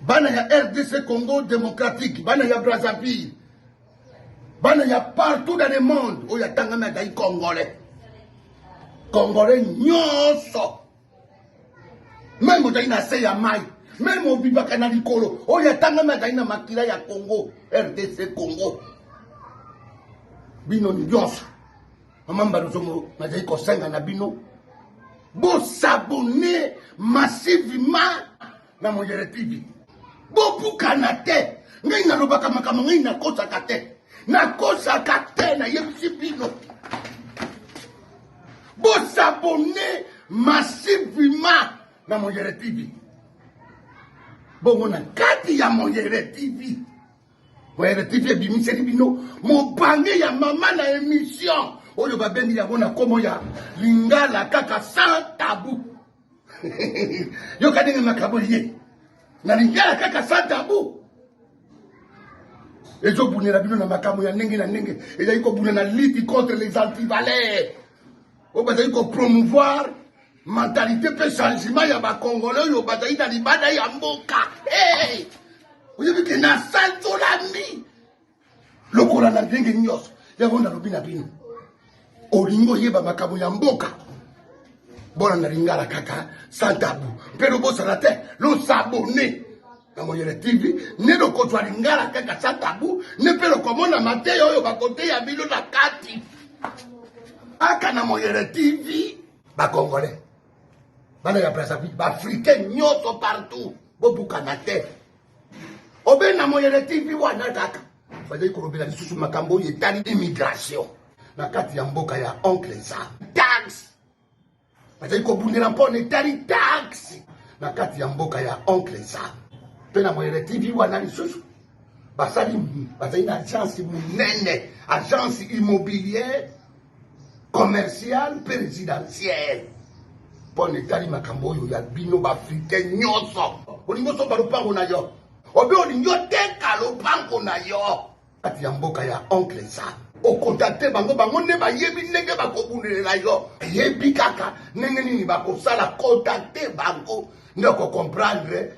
bana ya RDC Congo démocratique, bana ya Brazzaville, bana ya partout dans le monde, oya tangama dai congolais. Congolais nyonso. Même dai na se ya mai, même obibaka na likolo, oya tangama dai na makila ya Congo, RDC Congo. Bino nyonso. Mama Mbaruzomo na dai ko senga na bino. Bo s'abonner massivement na Mongere TV. Bo bukana te. Ngai na lobaka makama ngai na kosa kate. Na kosa kate na yebisi bino. Bo s'abonner massivement na Mongere TV. Bongo na kati ya Mongere TV. Mongere TV bimiseli bino mobange ya mama na émission. Oyo babengi yango na komo ya lingala kaka sans tabou. Yo kadenge makabo ye. Na lingala kaka sans tabou. Ezo bunela bino na makamo ya ndenge na ndenge. Ezali ko bunela na lutte contre les antivaleurs. O bazali ko promouvoir mentalité pe changement ya ba Congolais yo bazali na libanda ya mboka. Hey! Oyo bike na santo lami. Lokola na ndenge nyos. Yango na lobina bino. Olingo yeba makabo ya mboka. Bona na lingala kaka sans tabou. Pero bosa na te lo s'abonner na Mongere TV ne lo kotwa lingala kaka sans tabou ne pero komona mate oyo bakote ya bino na kati. Aka na Mongere TV ba Congolais. Bana ya Brazzaville ba Africain nyoto partout. Bobuka na te. Obe na Mongere TV wana kaka. Fadai korobela lisusu makambo yetali immigration. Na kati ya mboka ya oncle za tax bazali kobundela mpona etali tax na kati ya mboka ya oncle za mpe na Mongere TV wana lisusu bazali na agence munene, agence immobilière commerciale mpe résidentielle mpona etali makambo oyo ya bino baafrikain nyonso. Olingi osomba lopango na yo obe olingi oteka lopango na yo kati ya mboka ya oncle za o contacter bango ne ba yebi ndenge ba kobunela yo yebi kaka ndenge nini ba kosala contacter bango ndeko comprendre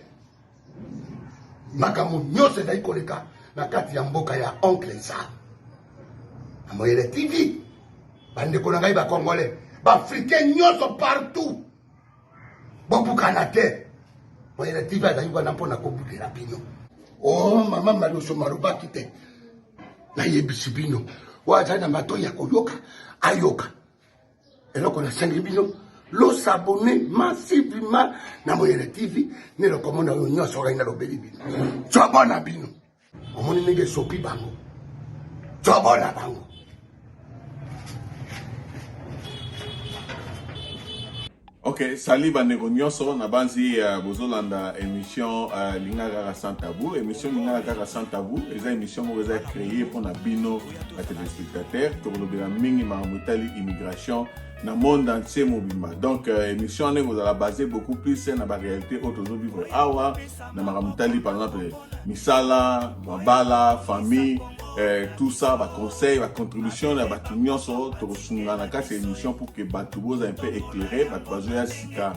makambo nyose dai koleka na kati ya mboka ya oncle za na Mongere TV bande ko ngai ba Congolais ba Africain nyonso partout bobukana te Mongere TV dai wana mpona kobudela bino. Oh mama Maluso marubaki te na yebisi bino waza na mato ya koyoka ayoka eloko na sengi bino lo s'abonner massivement na Mongere TV ne lo komona yo nyoso ga ina lo beli bino tsobona bino omoni nenge sopi bango tsobona bango. Ok, sali bandeko nyonso na banzi bozolanda émission Lingala Kaka sans tabou. Émission Lingala Kaka sans tabou, eza émission moko eza créée pour na bino ba téléspectateurs tokolobela mingi makambo etali immigration na monde entier mobimba. Donc émission ne vous a basé beaucoup plus na ba réalité autour vivre awa na makambo etali par exemple misala, babala, famille, tout ça, ba conseil, ba contribution na ba nyonso tokosunga na kati émission pour que bato boza un peu éclairé, bato bazoya sika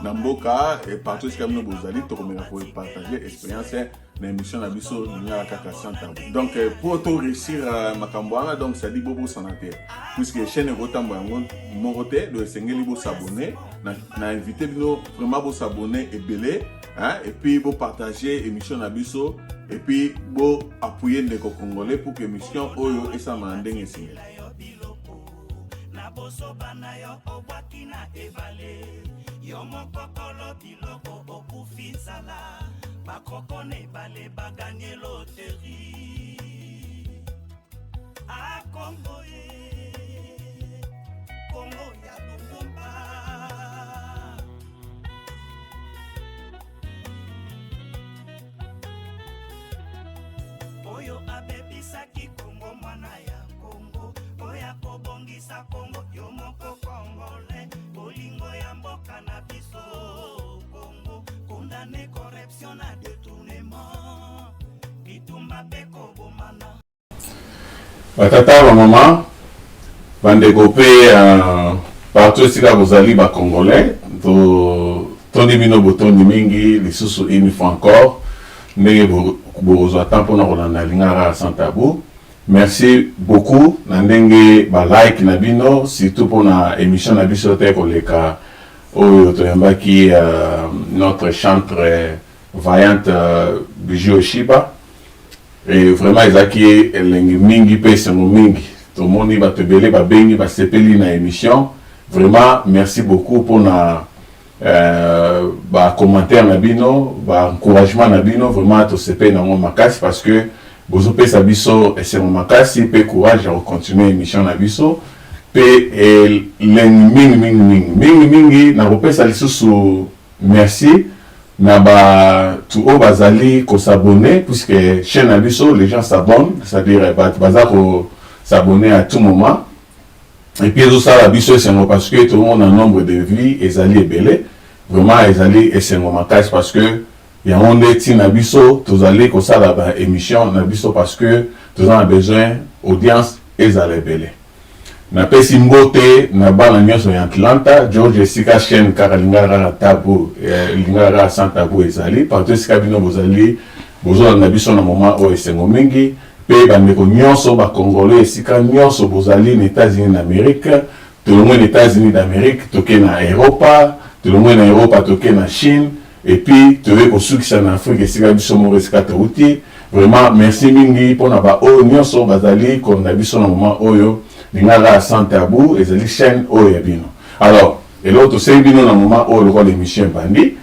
na mboka et partout ce que bozali tokomeka pour partager expérience na émission na biso Lingala Kaka sans tabou. Donc pour tout réussir makambo wana donc ça dit bobo sanate puisque chaîne rotambo yango morote de sengeli bo s'abonner na invité bino vraiment bo s'abonner et belé hein et puis bo partager émission na biso et puis bo appuyer les Congolais pour que émission oyo esa mandenge singe. Bakokone bale baganye loterie a Congo Congo ya Lumumba oyo abebisaki Congo mwana ya Congo oya kobongisa Congo yo moko Congolais bolingo ya mboka na biso Congo condamné corruption na détournement bitumba peko bomana batata ba mama bandeko pe partout sika bozali ba Congolais to tondi bino botondi mingi lisusu une fois encore ndenge bozwa temps mpona kolanda lingaka sans tabou. Merci beaucoup na ndenge ba like na bino surtout mpona émission na biso te koleka oyo toyambaki notre chantre vaillante Bijou Shiba et vraiment ezaki elengi mingi pe esengo mingi tomoni bato ebele babengi basepeli na émission. Vraiment merci beaucoup mpona ba commentaire na bino ba encouragement na bino vraiment tosepeli nango makasi parce que bozo pesa biso esengo makasi pe courage à continuer émission na biso pe mingi na kopesa lisusu merci na ba tout o bazali ko s'abonner puisque chaîne na biso les gens s'abonnent, c'est-à-dire baza ko s'abonner à tout moment et puis ça la biso esengo parce que tout le monde a nombre de vies ezali ebele vraiment ezali esengo makasi parce que il y a un tina biso tozali ko sala ba émission na biso parce que tous on a besoin audience ezali belé na pesi mbote na bana nyonso ya Atlanta George Sika chaîne Karalingara Tabu Lingara sans tabou ezali partout sika bino bozali bozo na biso na moment o esengo mingi pe ba ndeko nyonso ba congolais sika nyonso bozali na États-Unis d'Amérique tout le monde États-Unis d'Amérique toke na Europa tout le monde na Europa toke na Chine. Et puis, tu veux qu'on succès en Afrique, et si tu es vraiment, merci mingi pour na ba o nyonso bazali qu'on a vu son moment oyo lingala sans tabou et les chaînes oyo bino. Alors, et l'autre c'est bino na moment oyo le l'émission bandi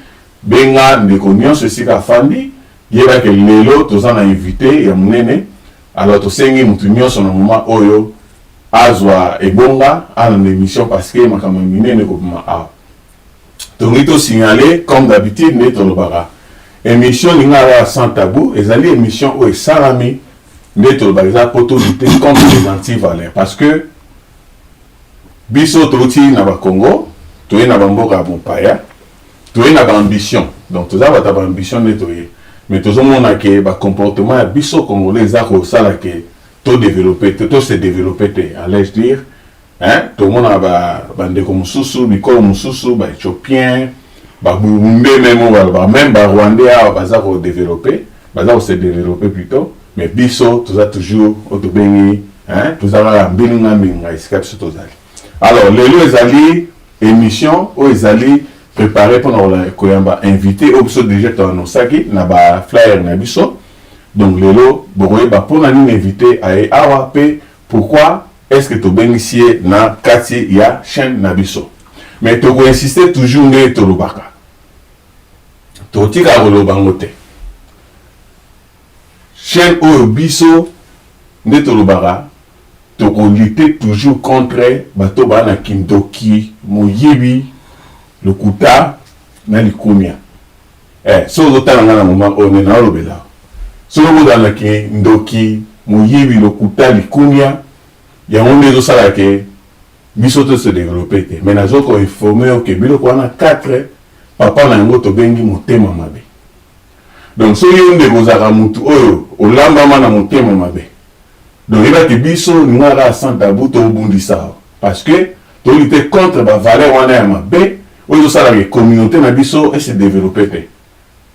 benga ndeko nyonso sika fandi yeba ke lelo tozana invité ya munene. Alors to sengi mutu nyonso na moment oyo azwa ebonga ana l'émission parce que makama minene ko ma Tonito signalé, comme d'habitude, Netolobara. Émission Lingara sans tabou, et ali émission où est salami, Netolobara, pour tout lutter contre les anti-valeurs. Parce que, Biso Toti Naba Congo, tu es Naba Mboka Bompaya, tu es Naba ambition. Donc, tu as ta ambition nettoyer. Mais tout le monde a que le comportement Biso Congolais, Zako Salake, tout développé, tout se développé, allais-je dire. Hein? Tout le monde a des Moussoussou, Biko Moussoussou, bah Éthiopien, bah Burundais même bah Rwandais a développé, bah se développer plutôt. Mais Biso, tout ça toujours autobéni, hein? Tout ça là, béninga minga, escape sur tout ça. Alors les lieux ali émission où ils allaient préparer pour nous koyamba invité au biso déjà dans nos saki na ba flyer na biso. Donc les lots, boye bah pour nous inviter à AWP. Pourquoi? Est-ce que tu bénéficies na kati ya chaîne nabiso? Mais tu vas insister toujours nge tolobaka. Tu tika kolobangote. Chaîne oyo biso nde tolobaka. Tu vas lutter toujours contre bato bana kindoki, moyibi, le kuta na likumia. So lota na moment on na lobela. So lota na kindoki, moyibi, le kuta, likumia. Il y a un des ça que biso se développer mais nazo ko informer que bilo ko na 4 papa na ngoto bengi motema mabe. Donc so yonde kozaka mutu oyo olamba mana motema mabe. Donc il va que biso ngara sans tabou to bundisa parce que to lutter contre ba valeur wana ya mabe oyo ça la communauté na biso et se développer.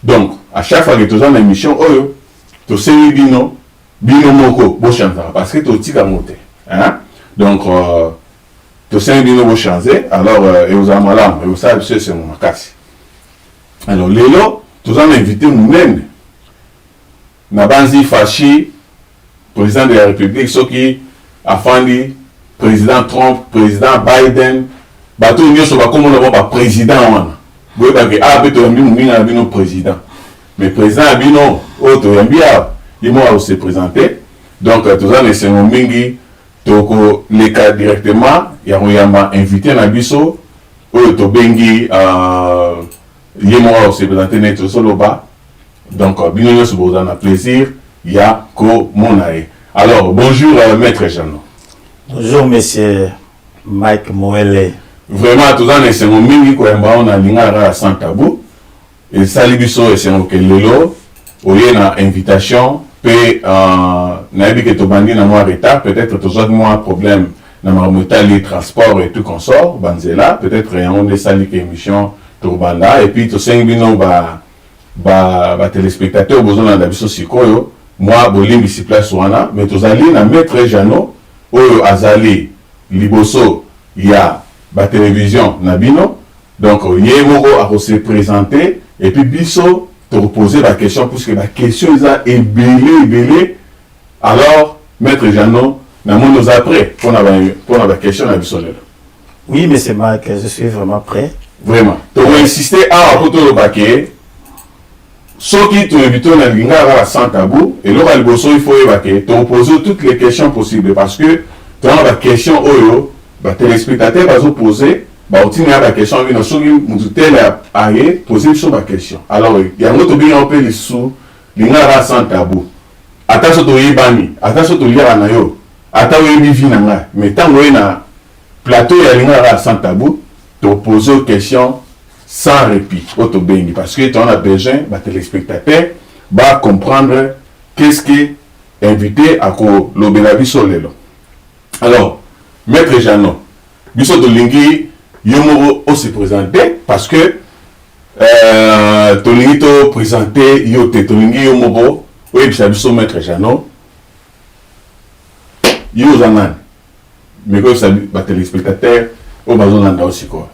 Donc à chaque fois que tu as une émission oyo to sey bino moko bo chanta parce que to tika moté. Hein? Donc, tu sais, il faut changer. Alors, et vous avez mal, et vous savez, c'est mon casse. Alors, Lélo, tu as invité nous-mêmes. Nabanzi Fachi, président de la République, ce qui a fait président Trump, président Biden, bateau union sur comment on va président. Vous voyez que ah, peut-être un président. Mais président Abino, autre, il m'a aussi présenté. Donc, tu as laissé mon mingi. Toko les cas directement yama invité na biso oyo to bengi yemo aussi présenté neto soloba donc bino nyonso bozana plaisir ya ko monae. Alors bonjour maître Jeannot. Bonjour monsieur Mike Moele. Vraiment tout ça c'est mon mingi ko yamba on a lingara sans tabou et sali biso et c'est que lelo oye na invitation. Puis, naïbi que tu bandis na moi retard, peut-être tu as moins problème dans ma les transports et tout qu'on sort, banzela, peut-être on est sali que émission turbanda et puis tu sais bino ba ba téléspectateurs besoin na biso sikoyo moi bolimbi si place wana mais tozali na maître Jano oyo azali liboso ya ba télévision na bino donc yé moko a se présenter et puis biso te reposer la question puisque la question est ébélé alors maître Jano na nous après pour la question na biso lelo. Oui, monsieur Marc, je suis vraiment prêt. Vraiment. Tu vas insister à apporter le baquet. Ceux qui te invitent à l'ingara sans tabou, et là, il faut évacuer. Tu poser toutes les questions possibles parce que tu as des questions, les téléspectateurs vont poser, tu as des questions, mais ceux qui poser sur la question. Alors, il y a un autre bien peu les sous, l'ingara sans tabou. Attention, tu es bani, attention, tu es là, attention, tu es vivant, mais tant que tu as plateau et l'ingara sans tabou, te poser aux questions sans répit, parce que tu as besoin, les téléspectateurs, va comprendre qu'est-ce qui est invité à l'obélavi sur le lot. Alors, maître Jano, biso de Lingui, Yomoro se présenter parce que Tolingi te présenter Yote, Tolingi Yomoro, oui, biso maître Jano, Yozanan, mais que ça les téléspectateurs, au Bazolanda aussi quoi.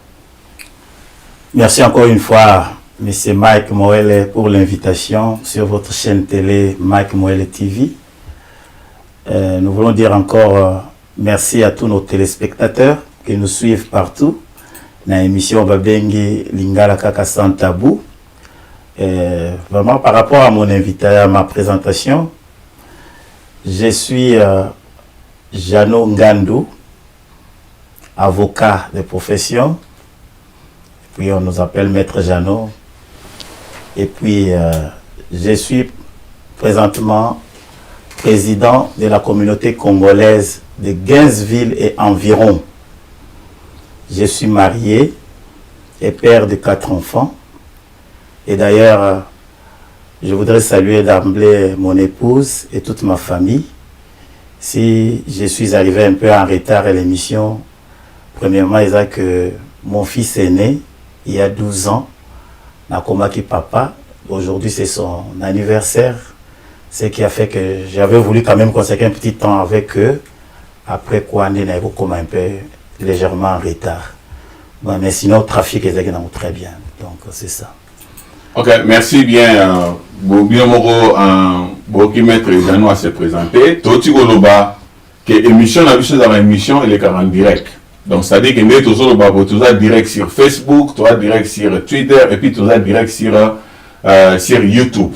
Merci encore une fois, M. Mike Moelle, pour l'invitation sur votre chaîne télé Mike Moelle TV. Nous voulons dire encore merci à tous nos téléspectateurs qui nous suivent partout. Dans l'émission Babengi Lingala Kaka Sans Tabou. Vraiment, par rapport à mon invitation, à ma présentation, je suis Jano Ngandou, avocat de profession. Puis on nous appelle Maître Jano. Et puis je suis présentement président de la communauté congolaise de Gainesville et environ. Je suis marié et père de 4 enfants. Et d'ailleurs, je voudrais saluer d'emblée mon épouse et toute ma famille. Si je suis arrivé un peu en retard à l'émission, premièrement, il y a que mon fils est né il y a 12 ans, Nakomaki Papa. Aujourd'hui, c'est son anniversaire. Ce qui a fait que j'avais voulu quand même consacrer un petit temps avec eux. Après quoi, on est comme un peu légèrement en retard. Bon, mais sinon, le trafic est très bien. Donc, c'est ça. Ok, merci bien. Bien Moro, Boki Maître Jano à se présenter. Toti Goloba, que l'émission, la vie dans l'émission, elle est en direct. Donc, ça dit que nous sommes tous direct sur Facebook, tous direct sur Twitter, et puis tous direct sur YouTube.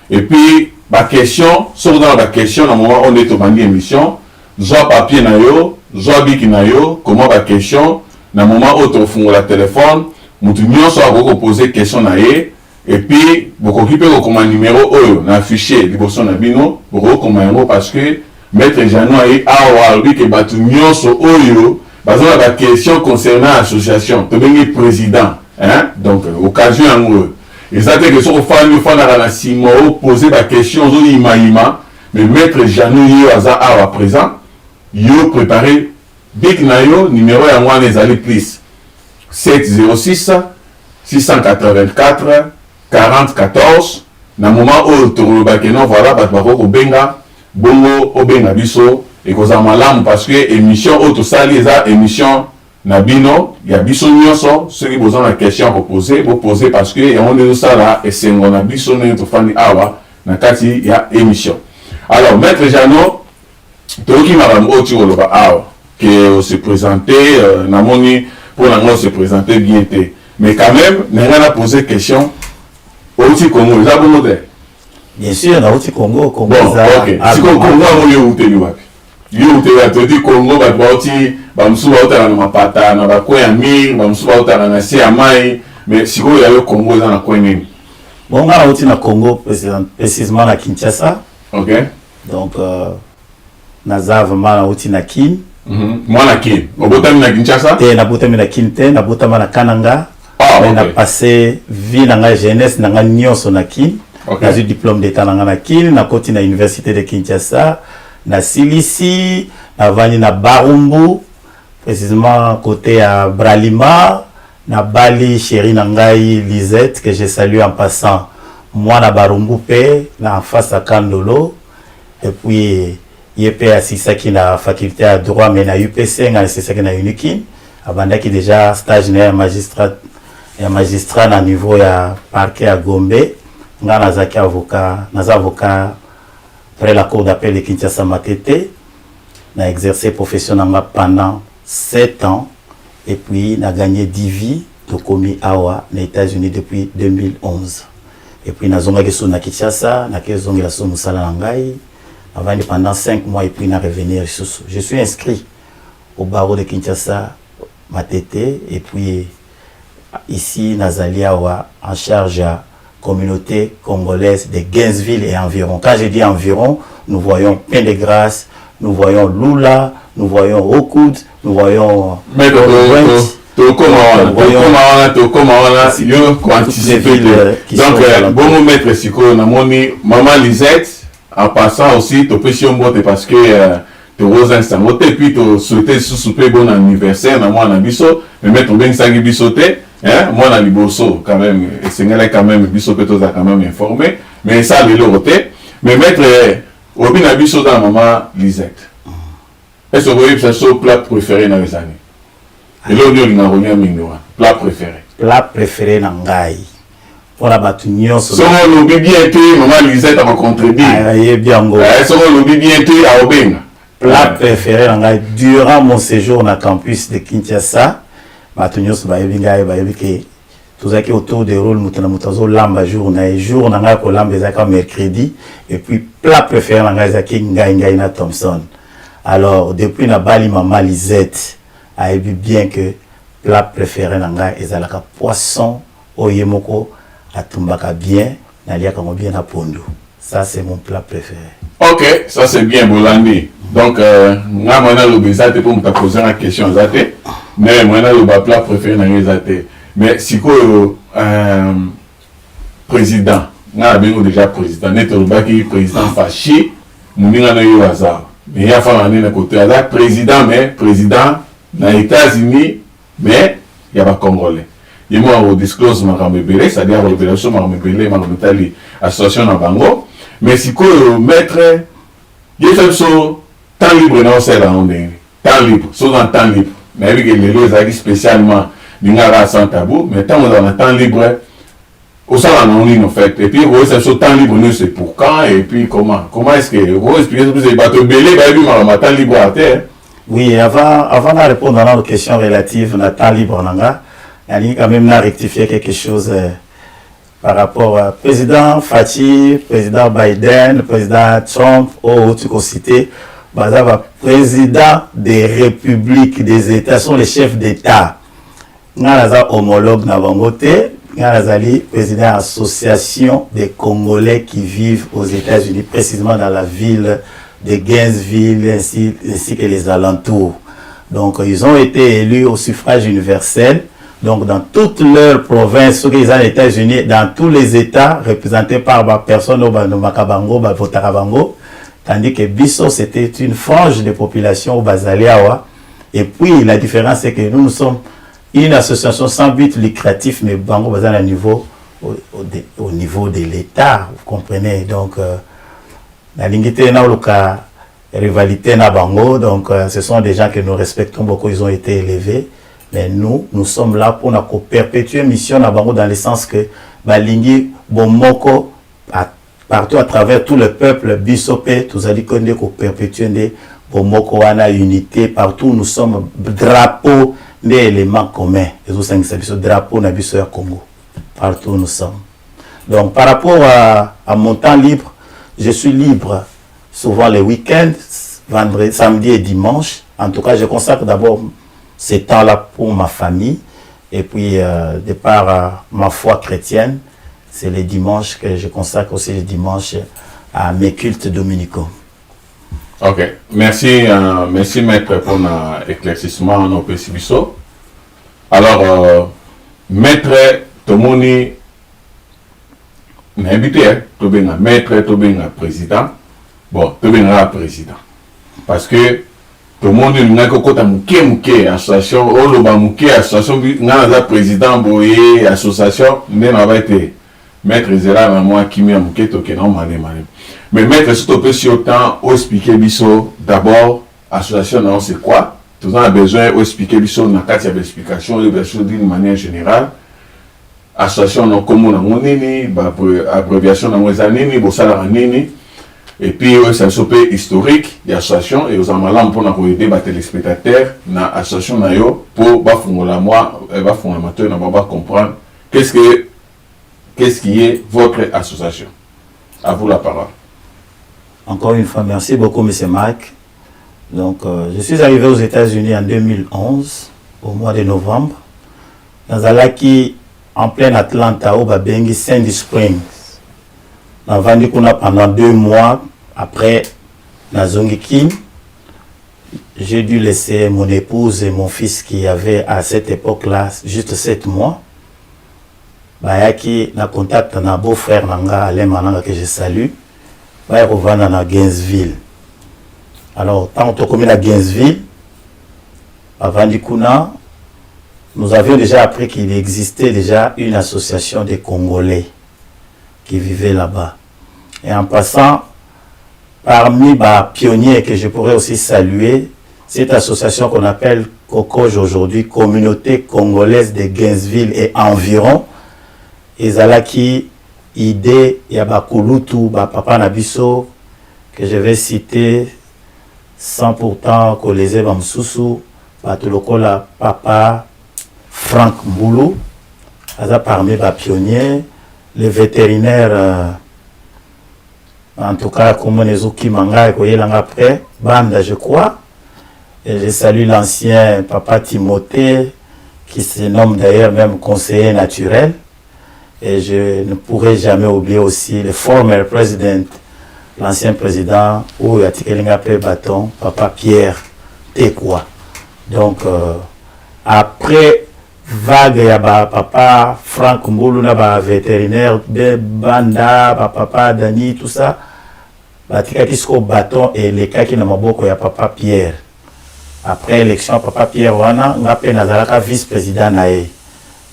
Et puis, ma question, sur dans la question, au moment où on est au bandi émission, soit papier na yo, soit biki na yo, comment la question, au moment où tu fais le téléphone, nous avons posé question na ye, et puis, vous occupez comme un numéro, on a affiché, liboson na bino, vous comme un numéro parce que Maître Jano a eu à que batu nyonso oyo, parce que la question concernant l'association, tu es président, hein? Donc, occasion en eux. Et ça, c'est que si on fait poser la question, mais Maître Jano est à présent, il a préparé, Big Nayo, numéro 1, les allées plus 706 684 40 14. Dans le moment où tu as voilà, tu benga, bongo, obenga biso. Et que ça malam parce que émission auto sali émission nabino il y a biso nyonso ceux qui besoin la question à poser vous poser parce que on est ça là et c'est on a biso ne to fani awa na kati il y a émission. Alors Maître Jano toki madame oti oloba awa que se présenter namoni pour la se présenter bien té mais quand même n'anga na poser question oti Congo ça bon modèle. Bien sûr na oti Congo bon, OK si Congo on est où te wapi yo te dit Congo bati bamsuba utana na mapata na bakoya mir bamsuba utana na se amai mais siko ya yo Congo za na kwenye bon ngana uti na Congo précisément na Kinshasa. OK donc naza vraiment na uti na Kin moi na Kin obotami na Kinshasa te na botami na Kin te na botama na Kananga mais na passé vie na nga jeunesse na nga nyonso na Kin. J'ai eu diplôme d'état na Kin na koti na université de Kinshasa na Silisi, na vani na Barumbu, précisément côté à Bralima, na Bali, chérie Nangai Lisette, que je salue en passant moi na Barumbu pe na face à Kandolo et puis yepé assisaki na faculté à droit mais na UPC na c'est ça que na Unikin abandaki déjà stage na magistrat na niveau ya parquet à Gombe nga nazaki avocat après la cour d'appel de Kinshasa Matete na exercé profession pendant 7 ans et puis na gagné 10 vies tokomi awa na États-Unis depuis 2011 et puis na zonga keso na Kinshasa na kezongi la so musala na ngai avant pendant 5 mois et puis na revenir je suis inscrit au barreau de Kinshasa Matete et puis ici nazali awa en charge à communauté congolaise de Gainesville et environ. Quand je dis environ, nous voyons Pain de Grâce, nous voyons Lula, nous voyons Okoud, nous voyons donc bon mettre siko na moni maman Lisette en passant aussi to pesi mbote parce que to rosa samote puis to souhaiter souper bon anniversaire na moi na biso mais mettre ben sangi bisoté hein moi na liboso quand même c'est quand même biso peut quand même informé mais ça le côté mais mettre obi na biso dans maman Lisette est-ce que vous voyez ça son plat préféré dans les années et là on a revenu à mingoa plat préféré na ngai pour la batuño so on obi bien que maman Lisette a rencontré bien bien go so on obi bien que a obenga plat préféré na ngai durant mon séjour na campus de Kinshasa Matunios baebinga baebike tozaki autour de rôle mutana mutazo lamba jour na nga ko lamba ezaka mercredi et puis plat préféré na nga ezaki ngai na Thompson. Alors depuis na bali maman Lisette aebi bien que plat préféré na nga ezalaka poisson oyemoko atumbaka bien na liaka ngo bien na pondu. Ça c'est mon plat préféré. OK, ça c'est bien Bolandi. Donc nga mona lo bezate pour me poser la question zate. Mais moi le plat préféré na ngezate. Mais si ko président, nga bengo déjà président, neto baki président fâché, muninga na yo hasard. Mais il y a fa na côté là président mais président na États-Unis mais il y a pas congolais. Et moi au disclose ma rambelé, c'est-à-dire révélation ma rambelé ma metali association na bango. Mais si ko maître il fait so temps libre na c'est là on est temps libre, so dans temps libre. Mais avec les lois spécialement Lingara sans tabou, mais tant on a temps libre au salon en fait et puis c'est ce temps libre nous c'est pour quand et puis comment est-ce que vous expliquez plus bateau belé ma temps libre à terre. Oui, avant de répondre à nos questions relatives à temps libre nanga, il quand même rectifier quelque chose par rapport à président Fachi, président Biden, président Trump ou tu peux citer président des républiques des États sont les chefs d'État. Naza homologue na bangote, Nazali président association des Congolais qui vivent aux États-Unis, précisément dans la ville de Gainesville ainsi que les alentours. Donc ils ont été élus au suffrage universel. Donc dans toutes leurs provinces, ceux qui sont aux États-Unis, dans tous les États représentés par ma personne au Makabango, Votarabango. Tandis que Bisso, c'était une frange de population au Bazaliawa. Et puis, la différence, c'est que nous sommes une association sans but lucratif, mais Bango Bazal au niveau de l'État, vous comprenez. Donc, la lingité n'a aucun rivalité na Bango. Donc, ce sont des gens que nous respectons beaucoup, ils ont été élevés. Mais nous sommes là pour perpétuer mission na Bango dans le sens que Balingi Bomoko partout à travers tout le peuple, Bissopé, tous allez connaître qu'on perpétue pour Mokoana unité, partout nous sommes drapeau des éléments communs. Et vous savez que drapeau na biso ya Congo. Partout nous sommes. Donc par rapport à mon temps libre, je suis libre souvent les week-ends, vendredi, samedi et dimanche. En tout cas, je consacre d'abord ces temps-là pour ma famille et puis de par ma foi chrétienne. C'est les dimanches que je consacre aussi les dimanches à mes cultes dominicaux. Ok, merci, merci maître pour l'éclaircissement en Opesibiso. Alors, maître Tomoni, n'habité, maître Tobenga président. Bon, Tobenga président. Parce que tout le monde n'a qu'au côté mouké association, association, n'a président boyé association, n'a pas été. Maître Zera na moi qui m'a manqué to kenan mané. Mais maître surtout peut si autant expliquer biso d'abord association non c'est quoi? Tout on a besoin d'expliquer biso na carte d'explication et bien d'une manière générale. Association non comme na nini, ba abréviation na moza nini, bo sala nini. Et puis ça se peut historique l'association et aux amalams pour aider les téléspectateurs na association na yo pour ba fongola moi ba fondamateur na ba comprendre qu'est-ce qui est votre association. À vous la parole. Encore une fois, merci beaucoup, M. Mike. Donc, je suis arrivé aux États-Unis en 2011, au mois de novembre, dans un lac qui, en plein Atlanta, au Babengi, Sandy Springs. Dans vendu pendant 2 mois, après, dans Zongikin, j'ai dû laisser mon épouse et mon fils qui avaient à cette époque-là juste 7 mois. Bayaki na contact na beau-frère nanga Alain Mananga que je salue. Baya revendre na Gainesville. Alors, tant qu'on commis à Gainesville, avant du Kuna, nous avions déjà appris qu'il existait déjà une association des Congolais qui vivaient là-bas. Et en passant, parmi les pionniers que je pourrais aussi saluer, cette association qu'on appelle COCOJ aujourd'hui, Communauté Congolaise de Gainesville et environ, Ezalaki, idée, Yabakulutu, Papa Nabiso, que je vais citer sans pourtant coller Bamsusu, Batolokola Papa Frank Mboulou, parmi les pionniers, les vétérinaires, en tout cas, comme Nezuki Manga et après, Banda, je crois. Et je salue l'ancien Papa Timothée, qui se nomme d'ailleurs même conseiller naturel. Et je ne pourrai jamais oublier aussi le former president, l'ancien président, où il y a Tikelinga Bâton, Papa Pierre Tekwa. Donc, après vague, il y a Papa Frank Mboulou, vétérinaire, Banda, Papa Dani, tout ça. Tikelinga Bâton et les cas qui n'ont pas beaucoup, il y a Papa Pierre. Après l'élection, Papa Pierre Wana, on a Nazaraka vice-président Naé.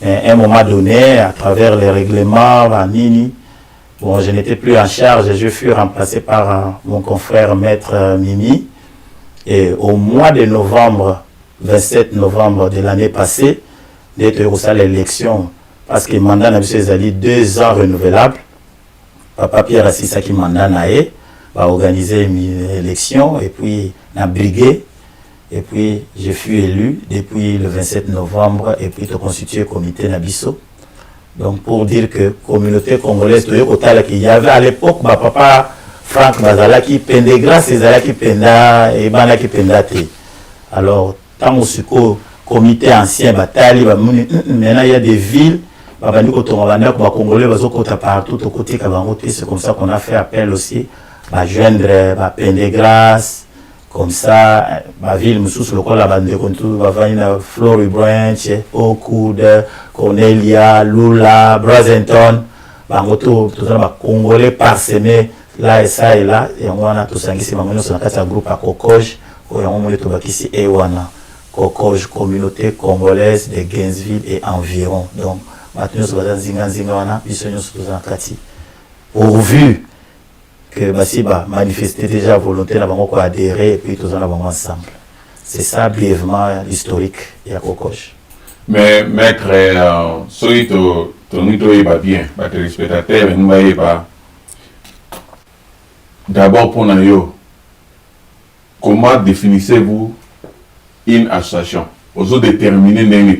À un moment donné, à travers les règlements, bon, je n'étais plus en charge et je fus remplacé par mon confrère Maître Mimi. Et au mois de novembre, 27 novembre de l'année passée, d'être à l'élection, parce que le mandat n'a pas 2 ans renouvelable, Papa Pierre Assisa qui mandat va organiser une élection et puis n'a brigué. Et puis, je fus élu depuis le 27 novembre et puis, de constituer le comité Nabiso. Donc, pour dire que la communauté congolaise, il y avait à l'époque, Papa Frank Bazalaki, Pendegras, Zalaki Penda et Banaki Pendate. Alors, tant que comité ancien, maintenant il y a des villes, Congolais, partout, c'est comme ça qu'on a fait appel aussi à joindre Pendegras. Comme ça, ma ville, Moussous, le col à bande de contour, Flory Branch, Okud, Cornelia, Lula, Brazenton, Bangoto, tout ça, Congolais parsemés, là et ça et là, et on a tout ça, ici, on a un groupe à COCOJ, on a tout ici, et on a COCOJ, communauté congolaise de Gainesville et environ. Donc, maintenant, nous sommes dans Zinga, puis nous sommes dans Kati. Pourvu que Basiba manifestait déjà volonté d'avoir adhéré et puis tous en avons ensemble. C'est ça brièvement l'historique de COCOJ. Mais maître, celui qui va bien, les téléspectateurs, nous va d'abord pour nous, comment définissez-vous une association? Vous déterminer une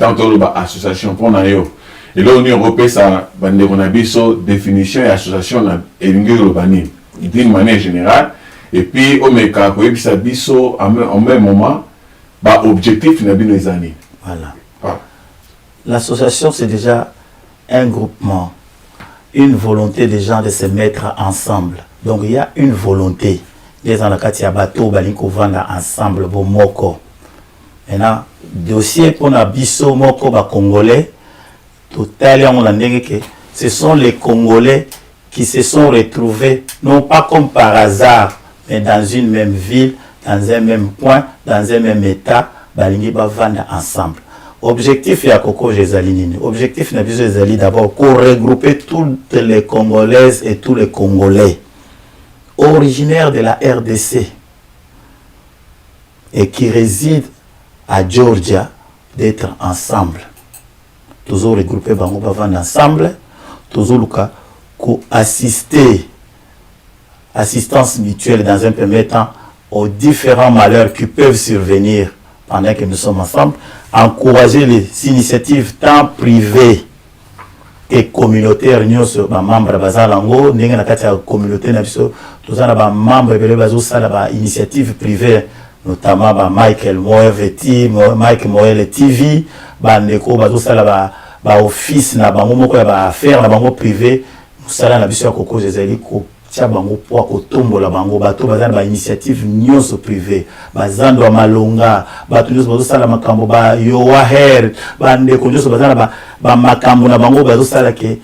association pour nous. Et là, l'Union européenne, ça va nous définition et association et l'Union d'une manière générale, et puis au en même moment, objectif les années. Voilà. L'association, c'est déjà un groupement, une volonté des gens de se mettre ensemble. Donc il y a une volonté. Les gens qui ont bateau, ensemble, bon moko. Maintenant, dossier pour la biso moko congolais, totalement ce sont les Congolais qui se sont retrouvés, non pas comme par hasard, mais dans une même ville, dans un même point, dans un même état, balingi bavanda ensemble. Objectif ya Koko Jézalinini. Objectif na biso ezali d'abord pour regrouper toutes les Congolaises et tous les Congolais originaires de la RDC et qui résident à Georgia d'être ensemble. Toujours regrouper bango bavanda ensemble, toujours luka ko assister assistance mutuelle dans un premier temps aux différents malheurs qui peuvent survenir pendant que nous sommes ensemble, encourager les initiatives tant privées que communautaires. Nous sommes membres bazalango, nous sommes communauté nabiso, tous les membres de la initiative privée, notamment Michael Moeveti, Mike Moel TV, bandeko bazosala ba office na bango moko ya ba affaire na bango privé, musala na biso ya Koko Jézali ko tia bango po kotombola bango bato bazana ba initiative nyonso privé bazando wa malonga bato nyonso bazosala makambo ba yowaher bandeko nyonso bazana ba makambo na bango bazosala ke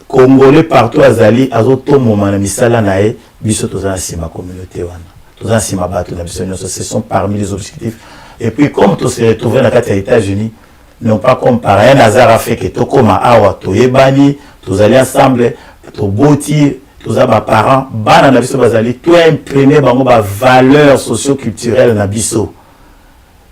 Congolais partout azali azotomoma na misala na e biso tozana sima communauté wana tozana sima bato na biso nyonso. Ce sont parmi les objectifs. Et puis comme tous se retrouver dans les États-Unis, non pas comme par un hasard a fait que tout comme awa to yebani tous allez ensemble to boti tous aba parents bana na biso bazali to imprégner bango ba valeurs socio-culturelles na biso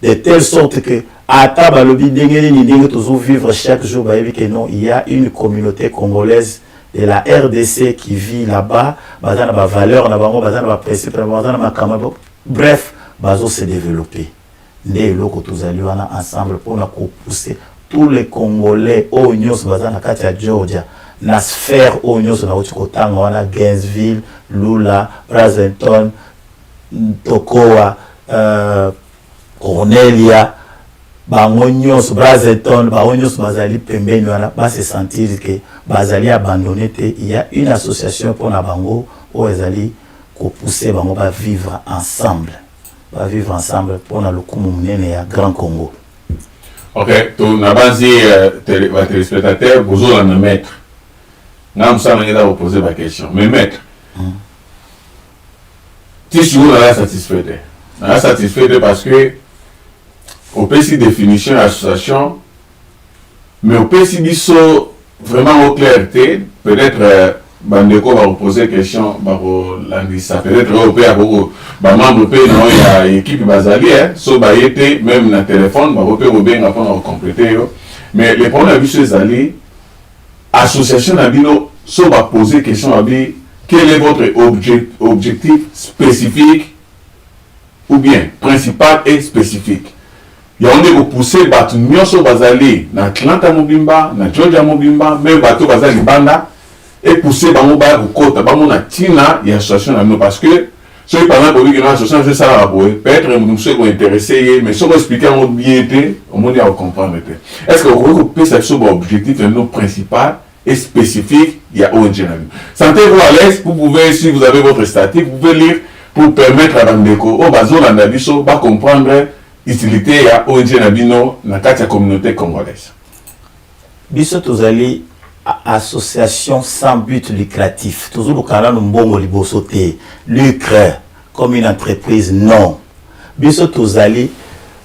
de telle sorte que ata balobi ndenge ni ndenge tozo vivre chaque jour ba yebi que non, il y a une communauté congolaise de la RDC qui vit là-bas, bazana ba valeurs na bango bazana ba principes bazana ma kamabo, bref bazo se développer. Né loko tozali wana ensemble pour na pousser tous les Congolais au nyos bazana kati ya Georgia na sphère au nyos na uti kotanga wana Gainesville, Lula, Brazenton, Tokoa, Cornelia, bango nyos Brazenton, bango nyos bazali pembeni wana ba se sentir que bazali abandonné te. Il y a une association pour na bango o ezali ko pousser bango ba vivre ensemble. Va vivre ensemble pour le Koumounen à Grand Congo. Ok, tu n'as pas dit téléspectateur, vous allez mettre. Nous sommes poser ma question. Mais maître, si je vous satisfait, satisfait parce que au PC définition association, mais au PC biso vraiment au clarté, peut-être bandeko va vous poser question ça peut-être au pays ba membre pays non il y a équipe bazali so ba été même na téléphone ba peut au bien pour compléter mais les problèmes biso ezali association na bino so ba poser question abi quel est votre objectif spécifique ou bien principal et spécifique. Il y a on pousser batu nyonso bazali na Atlanta Mobimba na Georgia Mobimba même batu bazali banda et pousser bango ba kokota bango na tina ya association na nous parce que ceux par exemple oui que l'association fait ça là peut-être nous sommes intéressés mais si on expliquer en bien au monde à comprendre. Est-ce que vous pouvez savoir sur objectif non principal et spécifique il y a ONG na nous. Sentez-vous à l'aise, vous pouvez si vous avez votre statut vous pouvez lire pour permettre à bandeko au bazo na biso ba comprendre l'utilité ya ONG na bino na kati ya communauté congolaise. Biso tozali association sans but lucratif. Toujours le canal Mbongo Libosoté. Lucre comme une entreprise, non. Biso Tozali,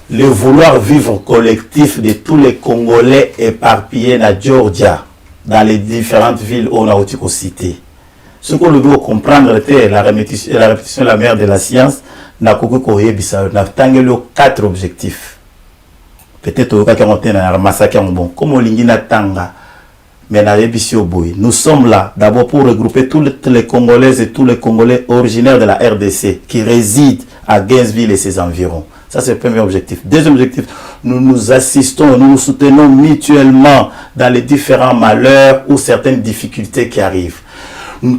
le vouloir vivre collectif de tous les Congolais éparpillés na Georgia, dans les différentes villes où on a cité. Ce qu'on doit comprendre était la répétition de la mère de la science, n'a tangelo 4 objectifs. Peut-être au cas qu'on a massacre bon. Comme on l'ingina tanga. Mais nous sommes là d'abord pour regrouper toutes les Congolaises et tous les Congolais originaires de la RDC qui résident à Gainesville et ses environs. Ça, c'est le premier objectif. Deuxième objectif, nous nous assistons, nous nous soutenons mutuellement dans les différents malheurs ou certaines difficultés qui arrivent.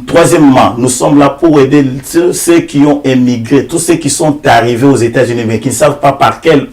Troisièmement, nous sommes là pour aider ceux qui ont émigré, tous ceux qui sont arrivés aux États-Unis mais qui ne savent pas par quelle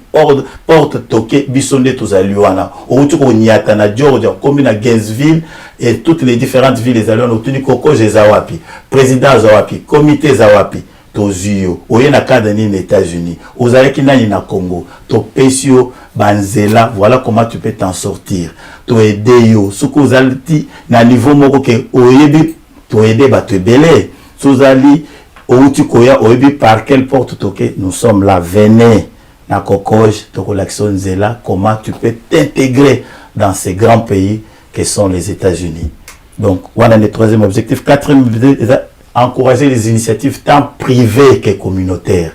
porte toquer, Bissonde Tozaluana, au Niatana, Georgia, comme à Gainesville et toutes les différentes villes des Allions, au Koko Zawapi, président Zawapi, comité Zawapi, Tozio, au Yenakadani les États-Unis, aux Arekinani na Congo, Topesio, Banzela, voilà comment tu peux t'en sortir. To aider yo, souko zalti, na niveau moko ke oyebi to aider ba te belé. Souzali, ou tu koya, oyebi par quelle porte toquer, nous sommes là, venez. na Kokoge, Tokolakson Zela, comment tu peux t'intégrer dans ces grands pays que sont les États-Unis. Donc, voilà le troisième objectif. Quatrième objectif, encourager les initiatives tant privées que communautaires.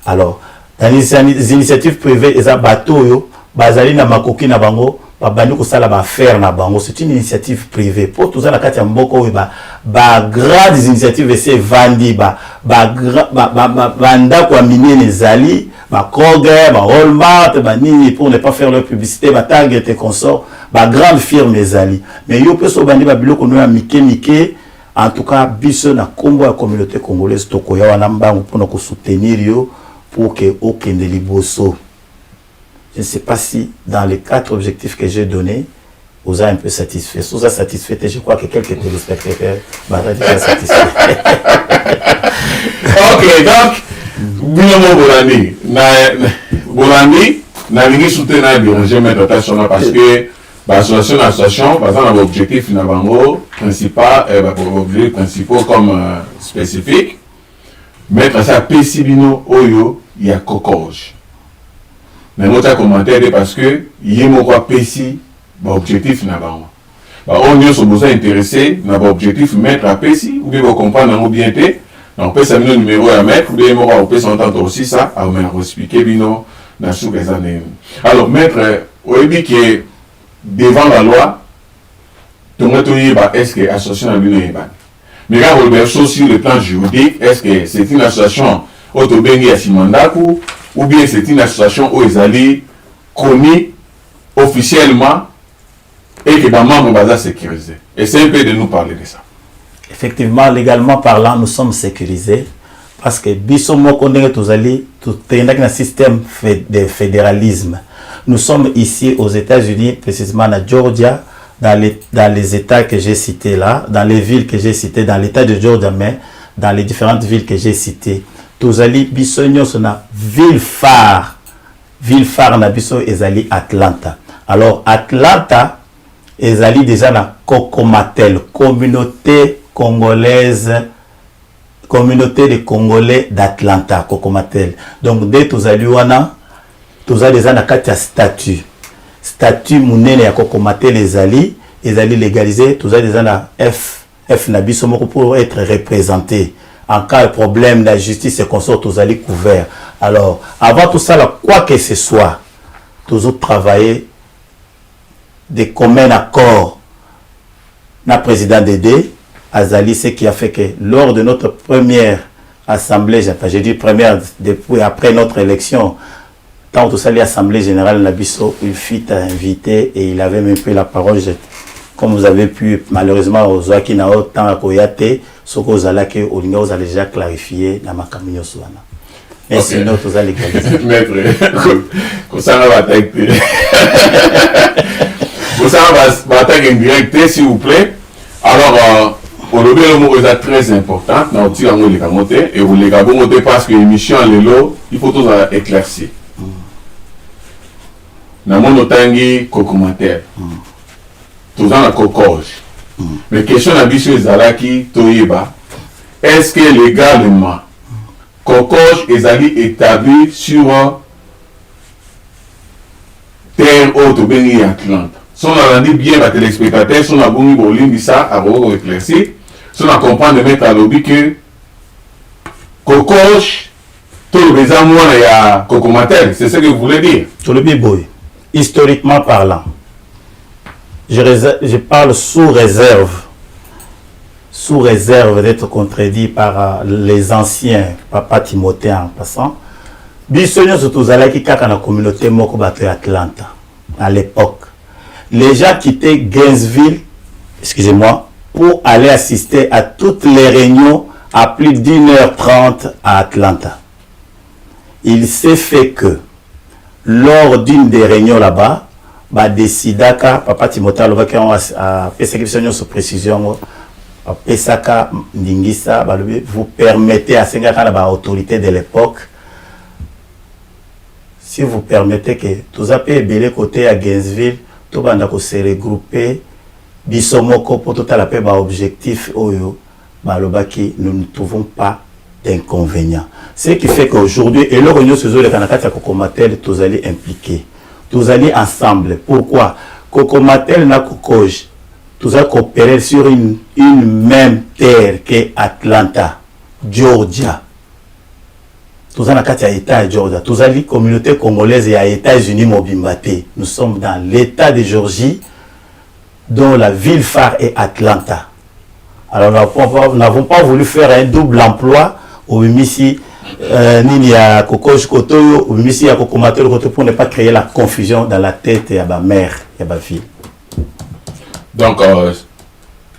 Alors, dans les initiatives privées, les bateaux, bazali na makoki na bango, babandi ko sala ba faire na bango, c'est une initiative privée. Pour tout ça la kati ya mboko ba grandes initiatives c'est vandi ba banda kwa minene zali, ba Kroger, ba Walmart, ba nini pour ne pas faire leur publicité, ba Target et consorts, ba grande firme zali. Mais yo peso bandi ba biloko no ya mike. En tout cas, biso na kombo la communauté congolaise toko ya wana mbangu pour ko soutenir yo pour que okende liboso. Je ne sais pas si dans les 4 objectifs que j'ai donnés, vous êtes un peu satisfait. Si vous êtes satisfait, je crois que quelques téléspectateurs vont être satisfaits. Ok, donc, Binomo Bolandi, Bolandi, n'a rien soutenu à diriger mettre attention parce que l'association, par exemple, l'objectif principal, objectif principal comme spécifique, mettre ça Pessibino Oyo, il y a Kokoge. Mais moi, j'ai commenté parce que il y a mon Pessi, objectif n'a pas. On y a besoin intéressé, n'a pas objectif mettre à Pessi, ou bien vous comprenez ou bien té, on peut s'amener le numéro à mettre, ou bien on peut s'entendre aussi ça, à vous expliquer bino dans sous les années. Alors mettre Oebi qui est devant la loi, est-ce que l'association a bien éban? Mais quand on regarde sur le plan juridique, est-ce que c'est une association autobénie à Simandaku ou bien c'est une association où ils allaient connue officiellement et que les membres sont sécurisés? Essayez un peu de nous parler de ça. Effectivement, légalement parlant, nous sommes sécurisés parce que Bissomo connaît tous allés, tout est un système de fédéralisme. Nous sommes ici aux États-Unis, précisément à Georgia, dans les États que j'ai cités là, dans les villes que j'ai citées, dans l'État de Georgia, mais dans les différentes villes que j'ai citées. Tous allés, Bissonio, c'est une ville phare. Ville phare, na Bisso, ezali Atlanta. Alors, Atlanta, ezali déjà na Kokomatel, communauté congolaise, communauté des Congolais d'Atlanta, Kokomatel. Donc, dès tous allés, tous allés, déjà na kati statut. Statut mounene ya Kokomatel ezali légalisé, tous allés, déjà na F na Bisso pour être représenté. En cas de problème, la justice et consorts, tous allés couverts. Alors, avant tout ça, là, quoi que ce soit, toujours travailler de commun accord. Le président Dédé, Azali, ce qui a fait que lors de notre première assemblée, j'ai dit première, depuis après notre élection, tant tout ça, l'Assemblée générale Nabisso, il fut invité et il avait même pris la parole. Comme vous avez pu, malheureusement, aux Oaki na autant à Koyate, ce que vous allez que vous allez déjà clarifier dans ma camion Souana. Mais sinon, vous allez légaliser. Maître, ça va attaquer. Ça va attaquer en direct, s'il vous plaît. Alors, pour le mot est très important. Nous tirons les camotés et vous les camotés parce que l'émission est là, il faut tout éclaircir. Nous avons tangi Kokomatel. Tout dans la Kokoge. Mais question à Bissou Zalaki, Toyeba, est-ce que légalement, Kokoge est établi sur terre haute ou bien Atlanta? Si on a dit bien, les téléspectateurs, si on a bon boling, ça, à éclaircir, si on a compris de mettre à l'objet que Kokoge, tout le besoin, il y a Kokomatel, c'est ce que vous voulez dire? Tout le biboy, historiquement parlant. Je parle sous réserve d'être contredit par les anciens, Papa Timothée en passant. Bissonio surtout Zalaki Kaka dans la communauté Moko Bato Atlanta, à l'époque. Les gens quittaient Gainesville, excusez-moi, pour aller assister à toutes les réunions à plus d'1h30 à Atlanta. Il s'est fait que, lors d'une des réunions là-bas, bah décidaka Papa Timothée Lovaki a persécution sur précision Pesaka Ndingisa vous permettez à Sengaka la autorité de l'époque, si vous permettez que tous appelez belé côté à Gainesville tout banda ko se regrouper bisomoko pour tout à la paix objectif oyo bah lobaki nous ne trouvons pas d'inconvénients. Ce qui fait qu'aujourd'hui, et là, nous sommes les Kanakata Kokomatel, tous allés impliqués, tous allés ensemble. Pourquoi? Kokomatel na Kokoj, tous allés coopérer sur une même terre que Atlanta, Georgia. Tous allés à l'État de Georgia, tous allés communauté congolaise et à États-Unis Mobimbate. Nous sommes dans l'État de Georgie, dont la ville phare est Atlanta. Alors nous n'avons pas voulu faire un double emploi au Mimisi, ni à Kokoj Koto, au Mimisi à Kokomatel Koto pour ne pas créer la confusion dans la tête de ma mère et ma fille. Donc,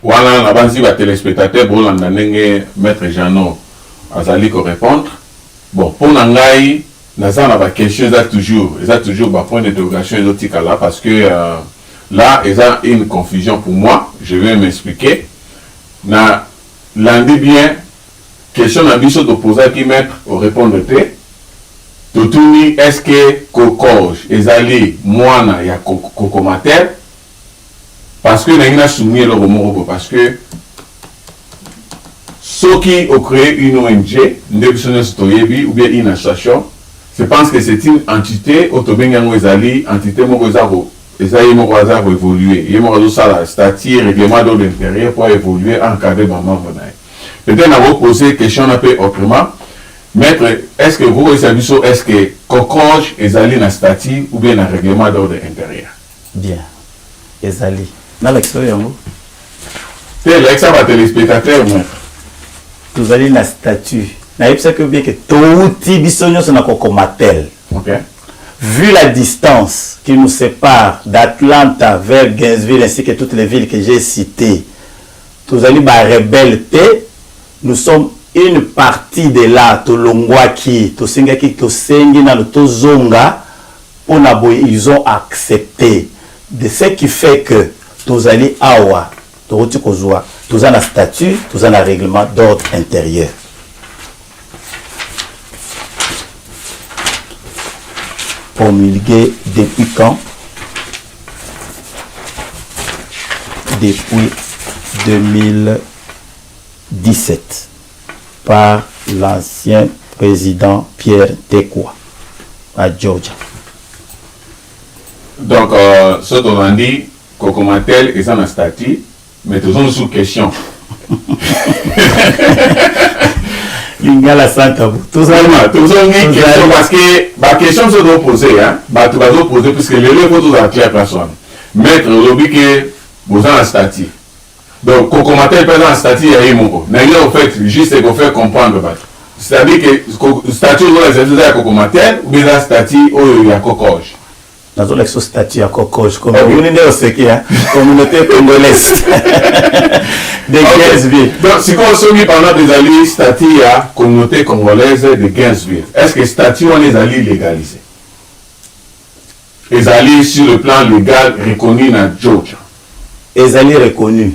voilà, on a basi les téléspectateurs, bon, on a maître Jeannot Azali ko répondre. Bon, pour Nangaï, Nazan a question, ils ont toujours point d'interrogation là parce que là, il y a une confusion pour moi. Je vais m'expliquer. Na lundi bien, question d'ambition d'opposer qui mettre au répondre de Totuni, est-ce que Kokoj, Ezali, Moana, ya Kokomatel? Parce que nous avons soumis le remords parce que ceux qui ont créé une ONG, ou bien une association, je pense que c'est une entité, entité pour évoluer. Il y a un statut, règlement de l'intérieur pour évoluer, encadrer les membres. Peut-être qu'on va poser une question un peu autrement. Maître, est-ce que vous avez est-ce que Kokoj est allé dans le statut ou bien dans le règlement d'ordre intérieur? Bien. Ezali. Dans l'expérience, c'est l'exemple à téléspectateur, maître. vous allez dans le statut. Je sais que bien que tout Tibisonio sont dans Kokomatel. Okay. Vu la distance qui nous sépare d'Atlanta vers Gainesville ainsi que toutes les villes que j'ai citées, tous allez par rebelleté, nous sommes une partie de là, Tolongwaki, Tosengaki, Tosengina, Tozonga, ils ont accepté. De ce qui fait que tous allez awa, tous allez statut, tous allez règlement d'ordre intérieur. Promulgué depuis quand? Depuis 2017 par l'ancien président Pierre Tekwa à Georgia. Donc, ce qu'on a dit, Kokomatel est un statut, mais tous sont sous question. Lingala Santabou. Tout ça, question parce que la question se doit poser, hein. Tu vas poser parce que les élèves faut tout à clair personne. Mettre le lobby que vous avez un statut. Donc, Kokomatel peut un statut à Imoko. Mais en fait, juste pour faire comprendre. C'est-à-dire que le statut de la Kokomatel ou bien un statut où il y a Kokoj. Dans le statut à Kokoj, comme communauté congolaise de Gainesville. Donc, si on se dit pendant des années, statut à communauté congolaise de Gainesville, est-ce que le statut on les alliés légalisé? Les alliés sur le plan légal reconnus dans Georgia. Les alliés reconnus.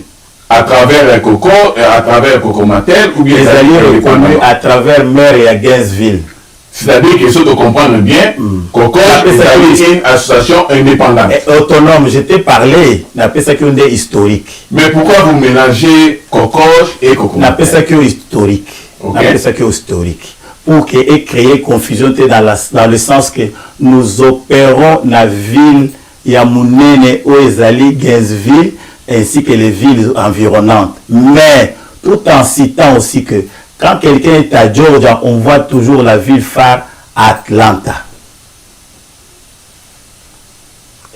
À travers Coco et à travers Kokomatel ou bien les alliés reconnus à travers maire et à Gainesville. C'est-à-dire que ceux qui comprennent bien, Coco est une association indépendante. Et autonome, je t'ai parlé, n'appelle ça qu'une des historique. Mais pourquoi vous mélangez Coco et Kokomatel? N'appelle ça qu'une historique. N'appelle ça qu'une historique. Pour créer confusion dans le sens que nous opérons dans la ville Yamounene ou Ezali, Gainesville, ainsi que les villes environnantes. Mais tout en citant aussi que quand quelqu'un est à Georgia, on voit toujours la ville phare Atlanta.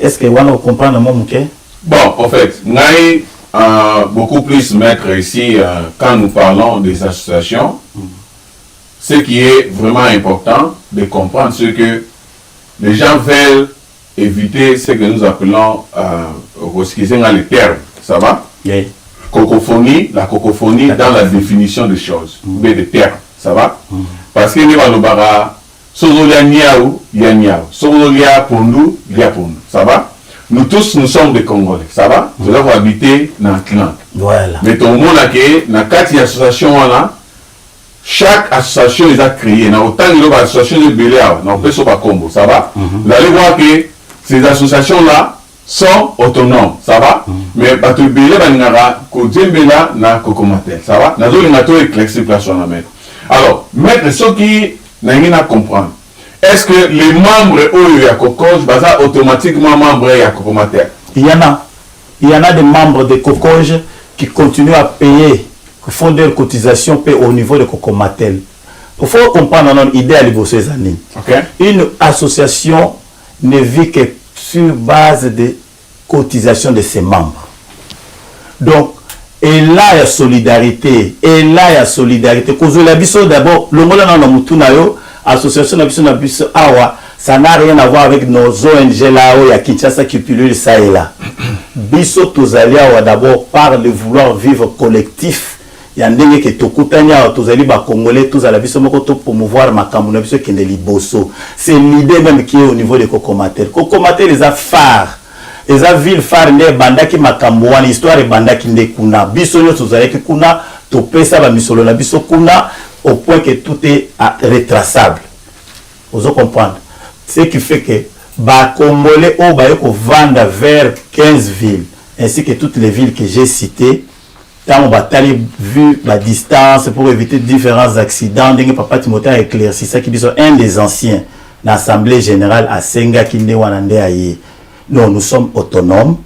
Est-ce que vous comprenez mon mouquet? Bon, en fait, nous beaucoup plus mettre ici, quand nous parlons des associations, ce qui est vraiment important de comprendre, c'est que les gens veulent éviter ce que nous appelons, les termes, ça va? Oui. Cacophonie, la cacophonie dans la définition des choses, mais des termes, ça va? Parce que nous allons Sozolia niaou, ya niaou. Sozolia pondu, ya pondu, ça va? Nous tous, nous sommes des Congolais, ça va? Nous avons habité dans l'Atlante. Voilà. Mais tout le monde a créé, dans 4 associations là, chaque association est créée. Dans autant d'associations de Béléa, dans le Combo, ça va? Vous allez voir que ces associations-là sont autonomes, ça va? Mais parce que Béléa, il y a Kokomatel, ça va? Nous avons une éclaircie place en Amérique. Alors, maître, ce qui n'a rien à comprendre, est-ce que les membres de la COCOJ sont automatiquement membres de la Cocomater? Il y en a des membres de COCOJ qui continuent à payer, qui font des cotisations au niveau de Cocomatel. Il faut comprendre notre idée à l'évolution des années. Une association ne vit que sur base de cotisation de ses membres. Donc, et là, il y a solidarité. Et là, il y a solidarité. Parce que d'abord, le monde dans le association ça n'a rien à voir avec nos ONG là, il y a Kinshasa qui pullule ça et là. Biso Touzali d'abord par le vouloir vivre collectif. Il y a des gens qui Tokutania, Touzali, Congolais, Touzala, Biso Mokoto pour promouvoir ma Biso qui est Liboso. C'est l'idée même qui est au niveau de Cocomatel. Cocomatel, les affaires. Les villes phare ne bandaki makamboani histoire et bandaki ne kuna biso nyo tozalaki kuna topesa ba misolo na biso kuna au point que tout est retraçable. Vous comprenez? Ce qui fait que ba Congolais au ba yoko vendre vers 15 villes ainsi que toutes les villes que j'ai citées. Tant on va vu la distance pour éviter différents accidents. Dingue papa Timothée a éclairci ça qui dit un des anciens l'Assemblée générale à Senga Kinde Wanande Aye. Non, nous sommes autonomes,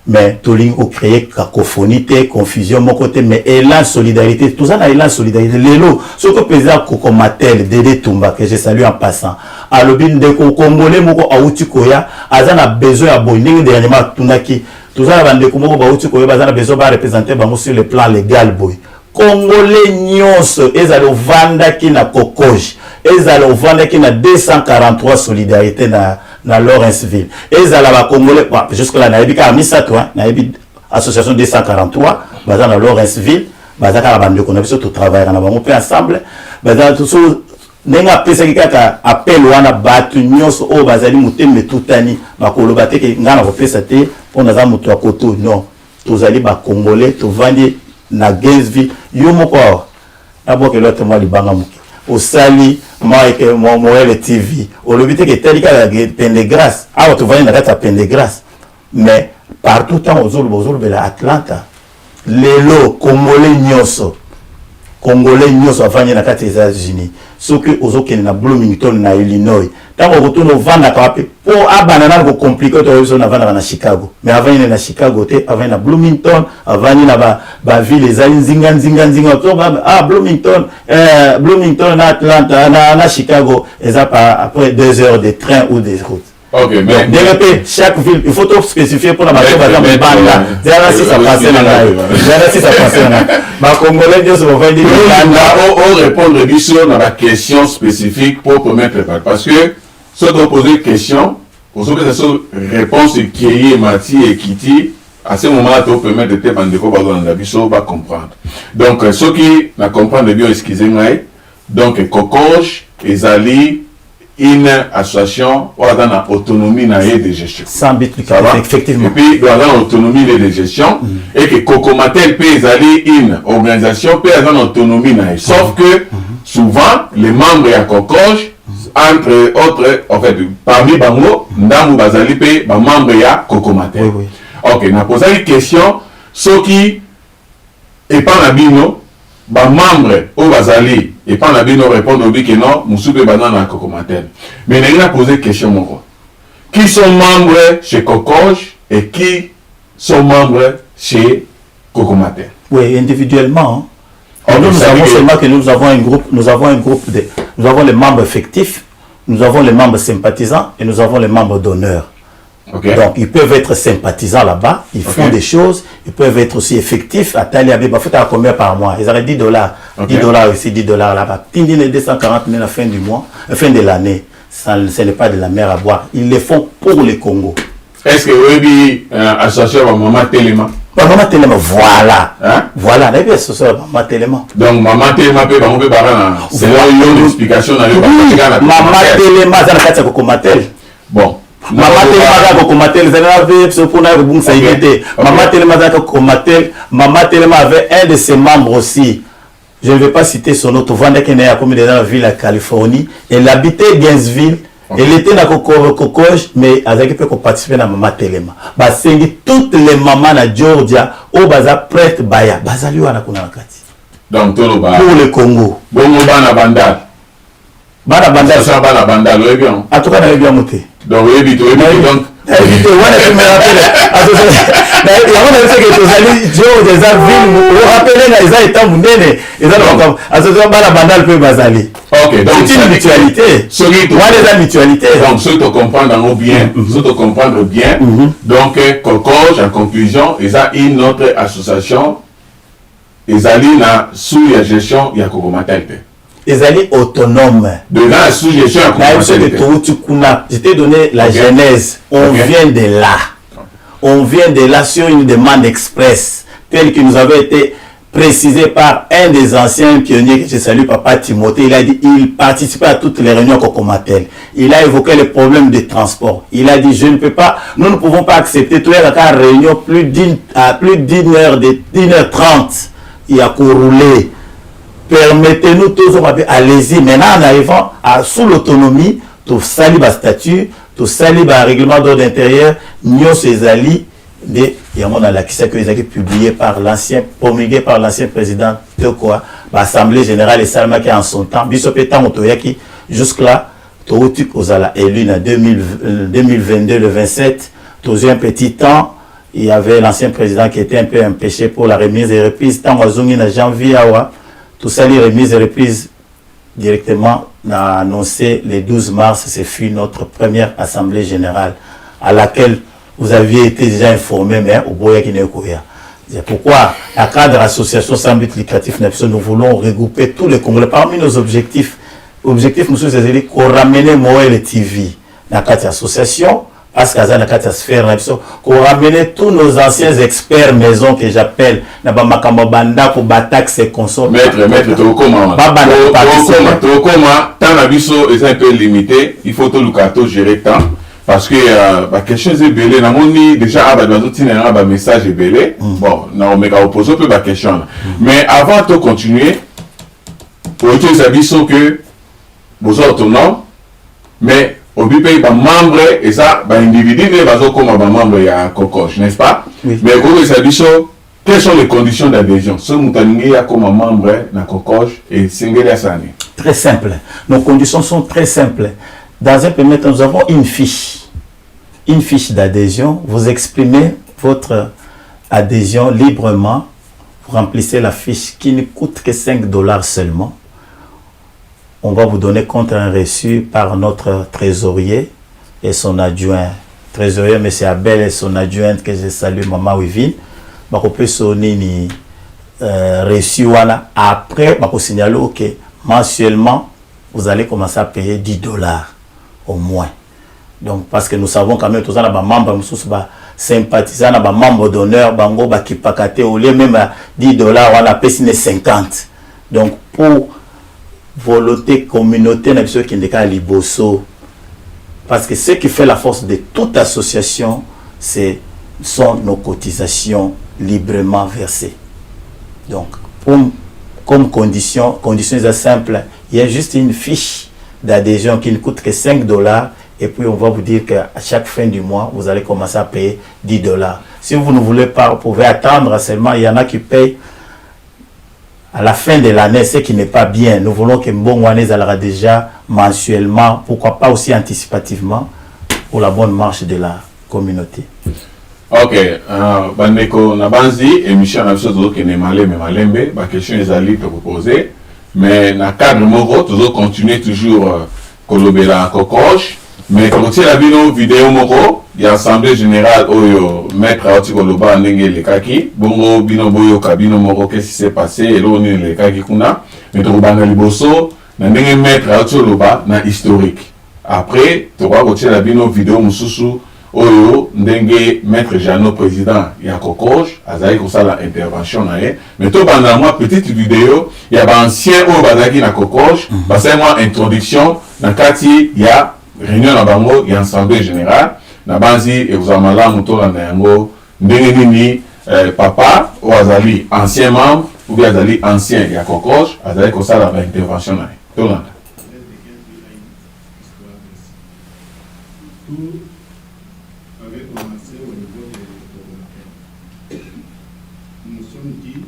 mais tout le monde a créé cacophonie, confusion, mon côté, mais élan solidarité, tout ça, élan solidarité. Lélo, ce que le président Cocomatel, Dédé Toumba, que je salue en passant, à l'obin de Congolais, moko Aoutikoya, Azan a besoin à Boeing, dernièrement, Tunaki, tout ça, la bande Komoko Aoutikoya, Azan a besoin de représenter sur le plan légal, boy. Congolais nyons, ils allaient vendre qui na Kokoj, ils allaient vendre qui na 243 solidarités dans Lawrenceville. Ils allaient Congolais, jusque-là, n'a pas mis ça, toi, n'a pas association 243, dans Lawrenceville, dans la bande de connexion, tout travail, on peut ensemble, dans tout ça, nenga pesa kika appel wana batu nyonso o bazali mutembe tutani bakoloba te ke ngana ko pesa te pona za mutu akoto non tozali ba Congolais to vandi na Gainesville yo moko d'abord que l'autre moi libanga muki au sali moi que Moël TV au lobité que telika la peine de grâce ah to vandi na kata peine de grâce mais partout temps aux autres de Atlanta lelo Congolais nyonso avandi na kata des États-Unis ce que aux autres na Bloomington na Illinois tant on retourne au vent pour abanana ko compliqué to na vanda na Chicago mais avant il na Chicago te avant na Bloomington avant il na ba ville les nzinga Bloomington na Atlanta na Chicago et ça après 2 heures de train ou de route. Ok, mais chaque ville, il faut tout spécifier pour la matière par exemple banda. Si ça passe là. Ma Congolais Dieu se va dire on répondre bien sûr dans la question spécifique pour permettre parce que si on pose une question, pour que ça réponse qui est Mathieu et Kitty, à ce moment-là, tu peux permettre de te demander dans la vision, va comprendre. Donc, ceux qui ne comprennent bien, excusez-moi, donc, Cocoche, Ezali, une association ou dans l'autonomie de gestion. Sans but, effectivement. Et puis, dans l'autonomie de gestion, et que Cocomatel peut aller une organisation peut avoir l'autonomie. Sauf que, souvent, les membres à Cocoche, entre autres, en fait, parmi Bango, Ndamou Bazali peut, membres à Cocomatel. Oui, oui. Ok, on a posé une question, ceux qui, et pas la bino, membres au Bazali, et pas la bino répondre au que non, Moussoupe Banana à Cocomatel. Mais on a posé une question, mon gars. Qui sont membres chez Cocoche et qui sont membres chez Cocomatel? Oui, individuellement. Nous avons seulement que nous avons un groupe nous avons les membres effectifs, nous avons les membres sympathisants et nous avons les membres d'honneur. Okay. Donc, ils peuvent être sympathisants là-bas, ils font des choses, ils peuvent être aussi effectifs. À Taliabé, il faut avoir combien par mois? Ils auraient $10, $10 ici, $10 là-bas. Tindi les 240 000 à la fin du mois, à la fin de l'année. Ce n'est pas de la mer à boire. Ils le font pour le Congo. Est-ce que vous avez associé à Maman Téléma? Maman Téléma, voilà. Hein? Voilà, on a associé à Maman Téléma. Donc, Maman Téléma peut parler. C'est là où il y a une explication dans le Maman Téléma, c'est un Cocomatel. Bon. Maman Téléma, Cocomatel, Maman Téléma avait un de ses membres aussi. Je ne vais pas citer son nom. Vanda qui est dans la ville à Californie. Elle habitait Gainesville. Elle était dans Cocoche, mais elle peut participer à Maman Téléma. Toutes les mamans à Georgia, au baza prête baya. Bazali wana kuna wakati. Donc toloba. pour le Congo. Bongo bana bandal. Bana bandal. Ça bana bandal, oui bien. En tout cas, on a bien monté. Donc oui, vite, donc. Évitez, voilà, tu me rappelles. Il y a un fait que tu as dit, Joe, des villes, vous rappelez, les gens étant mounés, ils ont comme, à ce moment, la bandale peut basaler. Ok, donc c'est une mutualité. Voilà la mutualité. Donc, ceux qui comprennent bien, ceux qui comprennent bien, donc, Cocoche, en conclusion, ils ont une autre association, ils allaient dans sous la gestion, il y a Kokomatalité. Ils allaient autonomes. De la sous-gestion, je t'ai donné la genèse. On vient de là. On vient de là sur une demande express, telle que nous avait été précisée par un des anciens pionniers que je salue, Papa Timothée. Il a dit il participait à toutes les réunions Kokomatel. Il a évoqué les problèmes de transport. Il a dit je ne peux pas, nous ne pouvons pas accepter toutes les réunions plus d'une heure, d'une heure 30. Il y a qu'à rouler. Permettez-nous tous, allez-y. Maintenant, en arrivant sous l'autonomie, tout sali ba statut, tout sali ba règlement d'ordre intérieur, nous ces alliés de yamon a l'acquis que les acquis publié par l'ancien, promulgué par l'ancien président de quoi, l'Assemblée générale et Salma qui en son temps, Bissopétan Motoyaki, jusque-là, tout aux ala élu en 2022, le 27, tout un petit temps, il y avait l'ancien président qui était un peu empêché pour la remise et reprise, tant Wazungi na janvier awa. Tout ça, les remises et reprises directement a annoncé le 12 mars, ce fut notre première assemblée générale à laquelle vous aviez été déjà informé, mais au Boya qui n'est pas. C'est pourquoi, à cadre association sans but lucratif, nous voulons regrouper tous les Congolais. Parmi nos objectifs, nous sommes qu'on ramène Moël TV dans cette association. Parce que dans la sphère, qu'on ramène tous nos anciens experts maison que j'appelle, Nabamakamabanda pour Batax et consorts. Maître, Tokoma, tant l'abisso est un peu limité, il faut tout le gérer tant. Parce que la question est belée, déjà, un message est belé. Bon, on va opposer un peu la question. Mais avant de continuer, pour utiliser l'abisso que vous êtes autonome, mais au pays par membre et ça par individu mais bazo comme membre ya Cocoche, n'est-ce pas? Oui. Mais quelles sont les conditions d'adhésion? Ce mutaningi ya comme membre na Cocoche et singeli asani. Très simple. Nos conditions sont très simples. Dans un premier temps, nous avons une fiche d'adhésion. Vous exprimez votre adhésion librement. Vous remplissez la fiche qui ne coûte que $5 seulement. On va vous donner compte un reçu par notre trésorier et son adjoint. Trésorier, M. Abel et son adjointe, que je salue, Maman Wivine. On peut sonner reçu. Voilà. Après, on va signaler que mensuellement, vous allez commencer à payer $10 au moins. Donc, parce que nous savons quand même, tous les membres, sympathisants, les membres d'honneur, bango, qui pakate, au lieu même $10, on a payé 50. Donc, pour volonté, communauté, qui n'est qu'à Liboso. Parce que ce qui fait la force de toute association, sont nos cotisations librement versées. Donc, comme condition simple, il y a juste une fiche d'adhésion qui ne coûte que $5. Et puis, on va vous dire qu'à chaque fin du mois, vous allez commencer à payer $10. Si vous ne voulez pas, vous pouvez attendre seulement. Il y en a qui payent à la fin de l'année, ce qui n'est pas bien. Nous voulons que Mbongwane aura déjà mensuellement, pourquoi pas aussi anticipativement, pour la bonne marche de la communauté. Ok, Bandeko Nabanzi, émission Nabso qui n'est malé, mais malembe, ma question est allée te poser. Mais dans le cadre Moro, toujours continuer toujours Kolobela Cocoche. Mais quand tu as vu nos vidéos Moro, il y a l'Assemblée générale où maître Aoti Koloba Ndenge le Kaki, Bongo Bino Boyo Kabino Moro, qu'est-ce qui s'est passé, et là on est le Kaki Kuna, mais tu vas Liboso, Ndenge maître Aoti Koloba, na historique. Après, tu vas voir la vidéo Mususu, Oyo, Ndenge maître Jano président, il y a Cocoche, Azaï comme ça l'intervention, mais tout pendant moi petite vidéo, il y a un ancien au Bazaki na Cocoche, parce que moi introduction, dans Kati, il y a réunion na bango, il y a assemblée générale. Nabanzi et vous avez là moto na yango ndenge papa ou azali ancien membre ou bien azali ancien ya Cocoche azali ko sala ba intervention na tolanda. Tout avait commencé au niveau de Nous sommes dit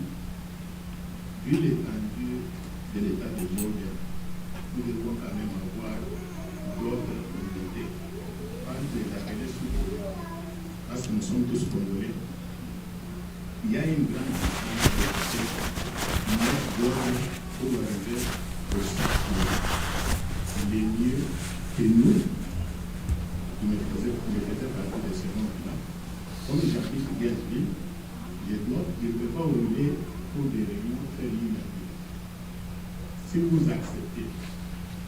vu l'étendue de l'état de Georgia, nous devons quand même avoir d'autres communautés. Pas les appeler sous, parce que nous sommes tous congolais. Il y a une grande distance pour arriver au site les lieux que nous, qui me faisaient partie de ce monde-là, comme j'habite Gainesville, je ne peux pas rouler pour des réunions faire une activité. Si vous acceptez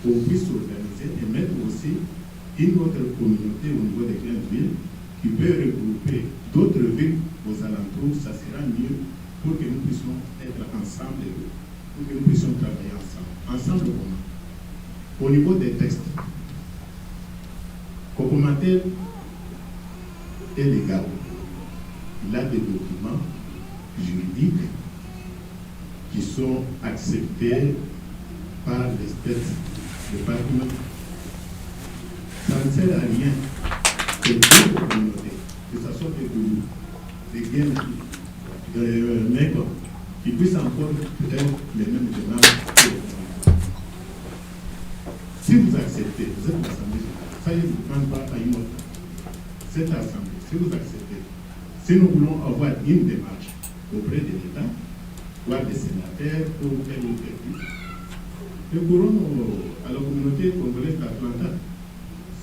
qu'on puisse organiser et mettre aussi une autre communauté au niveau de Gainesville qui peut regrouper d'autres villes aux alentours, ça sera mieux pour que nous puissions être ensemble, pour que nous puissions travailler ensemble. Ensemble comment? Au niveau des textes, Kokomatel est légal. Il a des documents juridiques qui sont acceptés par les State Department. Ça ne sert à rien que d'autres communautés, que ce soit des gains, des mecs qui puissent encore faire les mêmes démarches. Si vous acceptez, vous êtes l'Assemblée générale, ça y est, vous ne prendre pas à une autre. Cette Assemblée, si vous acceptez, si nous voulons avoir une démarche auprès de l'État, voire des sénateurs ou tel ou tel, nous pourrons à la communauté congolaise d'Atlanta.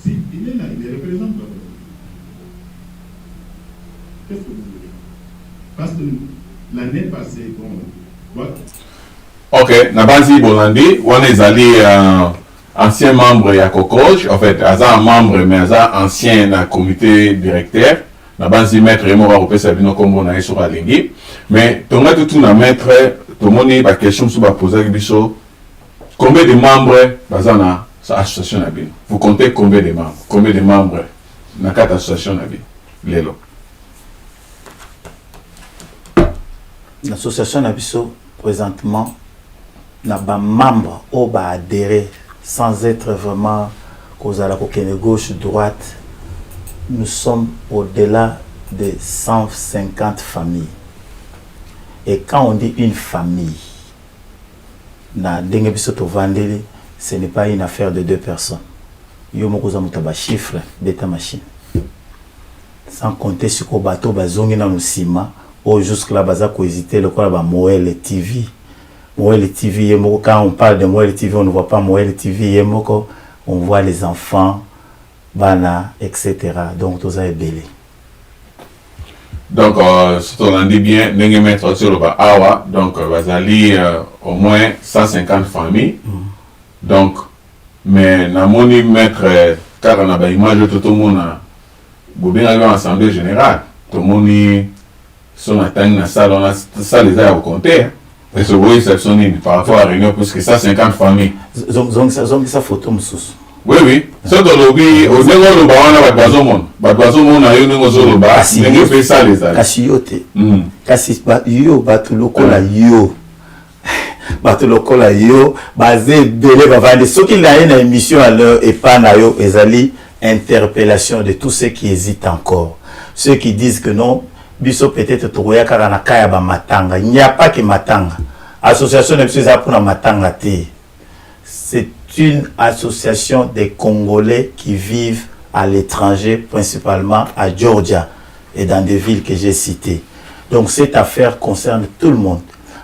Si il est là, il représente la communauté. Qu'est-ce que vous voulez? Parce que l'année passée, bon, ok, Nabanzi Bolandi, on est allé ancien membre ya Cocoche, en fait, un membre, mais un ancien comité directeur. Nabanzi maître Raymond Waropé Sabino Kombo na sur Alingi. Mais ton gars tout na maître, tout le monde a question sur la poser biso. Combien de membres bazana sa association na bien? Vous comptez combien de membres? Combien de membres na quatre association na bien? Lelo. L'association Nabiso, présentement, n'a pas membre ou ba adhéré sans être vraiment cause à la gauche, droite. Nous sommes au-delà de 150 familles. Et quand on dit une famille, ce n'est pas une affaire de deux personnes. Il y a un chiffre d'état machine. Sans compter sur le bateau, jusque-là, il faut hésiter le Moël TV. Moël TV, quand on parle de Moël TV, on ne voit pas Moël TV, on voit les enfants, Bana, etc. Donc, tout ça est belé. Donc, si on dit bien, nous allons mettre sur le Awa, donc, vous allez au moins 150 familles. Donc, mais nous allons mettre, car on a une image de tout le monde, vous bien aller en assemblée générale, tout le monde sont atteints dans la salle, on a ça les a au compter. Et ce bruit, c'est par rapport à la réunion, plus que 150 familles. Donc, ça photo, monsieur. Oui, oui. C'est dans le lobby, au niveau de Bawana, Badouazomon a eu un loba, il fait ça les amis. Kassiote. Kassi, yo, Batulokola, yo. Batulokola, yo, basé, belé, bavande. Ce qu'il a une émission à l'heure et pas na yo, ezali, interpellation de tous ceux qui hésitent encore. Ceux qui disent que non, biso peut-être Togoya Karanakaya ba Matanga. Il n'y a pas que Matanga. Association de M. Zapuna Matanga T. C'est une association des Congolais qui vivent à l'étranger, principalement à Georgia et dans des villes que j'ai citées. Donc cette affaire concerne tout le monde.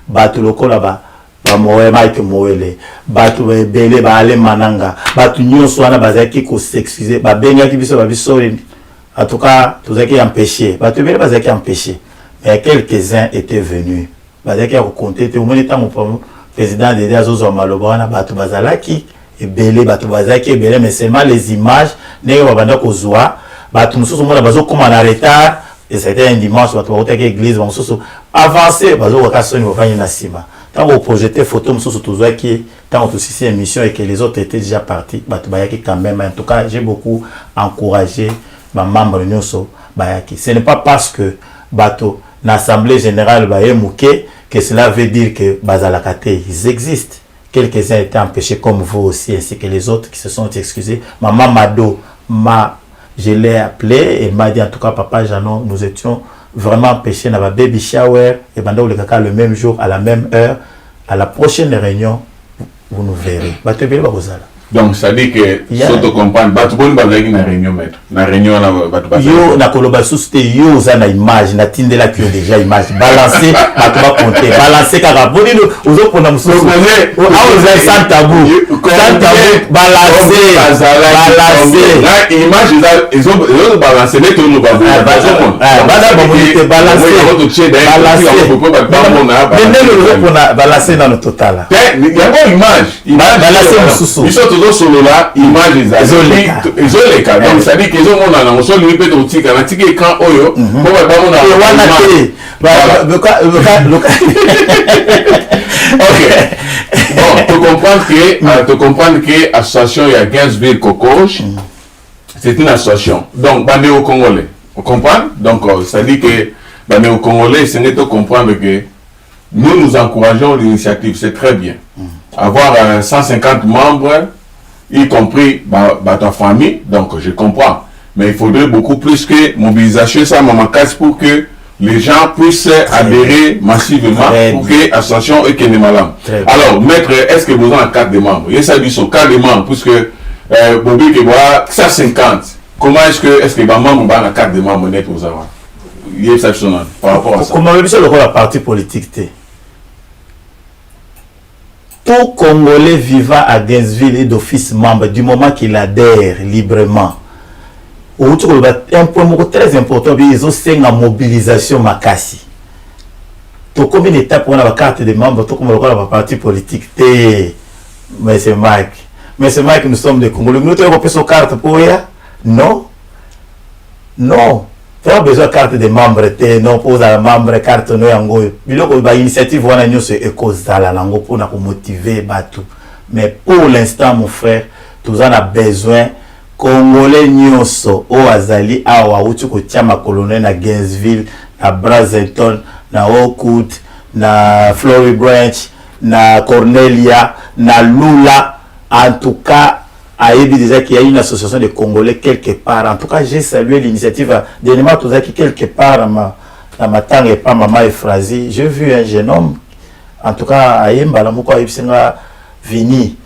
Batu loko là-bas, ba moe Mike Moele, batu bele ba ale mananga, batu nyonso wana bazaki ko s'excuser, ba benga ki biso ba biso. En tout cas, tous ceux qui empêché, batu bele bazaki empêché. Mais quelques-uns étaient venus. Bazaki a compté tout le monde était mon président de Azozo Malobana, batu bazalaki et belé batu bazaki et belé, mais seulement les images n'est pas banda kozwa, batu mususu mona bazo comme en retard. Et c'était un dimanche, on va à l'église, on va avancer, on va faire une sima. Quand on projetait photo, tant on aussi émission et que les autres étaient déjà partis, quand même. En tout cas, j'ai beaucoup encouragé ma membre de Nyoso. Ce n'est pas parce que bateau l'Assemblée générale que cela veut dire que Bazalakate, ils existent. Quelques-uns étaient empêchés comme vous aussi, ainsi que les autres qui se sont excusés. Maman Mado, je l'ai appelé et il m'a dit en tout cas, papa Janon, nous étions vraiment empêchés dans la baby shower et pendant le même jour, à la même heure, À la prochaine réunion, vous nous verrez. Donc, ça dit que, si tu comprends, tu peux pas une réunion, maître. La réunion, yo, na koloba souste, yo, ça na image, na tinde la qui déjà image. Balancer, ma tu vas compter. Balancer, car vous dites, aux autres, on a moussou. Sans tabou. Sans tabou, balancer. Balancer. Là, image, ils ont balancé, mais tout le monde va voir. Balancer dans le total. Il y a une image. Balancer moussou. Solo là, image ils ont les cas. Donc ça dit qu'ils ont mon on solo peut au tika, na tika quand oyo, pour pas mon OK. Bon, tu comprends que association il y a 15 villes Cocoche. C'est une association. Donc bandé au Congolais. On comprend? Donc ça dit que bandé au Congolais, c'est de comprendre que nous encourageons l'initiative, c'est très bien. Avoir 150 membres, y compris ta famille, donc je comprends. Mais il faudrait beaucoup plus que mobilisation, ça m'a casse pour que les gens puissent adhérer massivement pour que l'association est malade. Alors, maître, est-ce que vous avez 4 de membres? Il y a ça, 4 de membres, puisque Bobby qui voit 150. Comment est-ce que les membres ont 4 de membres net aux avoir? Il y a exceptionnel par rapport à ça. Comment est-ce que le rôle de la partie politique? Tout Congolais vivant à Gainesville est d'office membre du moment qu'il adhère librement. Un point très important, ils ont une mobilisation makasi. Tout comme une étape pour la carte de membres, tout comme le la partie politique. Mais c'est Mike, nous sommes des Congolais. Nous avons fait son carte pour eux? Non. Non. Tu as besoin de carte de membres, non, pour les membres, carte no yango. L'initiative, voilà, nous, c'est éco-zala, pour nous motiver, tout. Mais pour l'instant, mon frère, nous avons besoin, Congolais, nous, au Azali, à Ouaoutou, au Tiama Colonel, na Gainesville, na Brazenton, na Oakwood, na Flory Branch, na Cornelia, na Lula, en tout cas, Aïbi déjà qu'il y a une association de Congolais quelque part. En tout cas, j'ai salué l'initiative de Nema Tozaki quelque part dans ma tante et pas maman Efrazi. J'ai vu un jeune homme, en tout cas, Aïmba, la Mouka Ibsenga, Vini.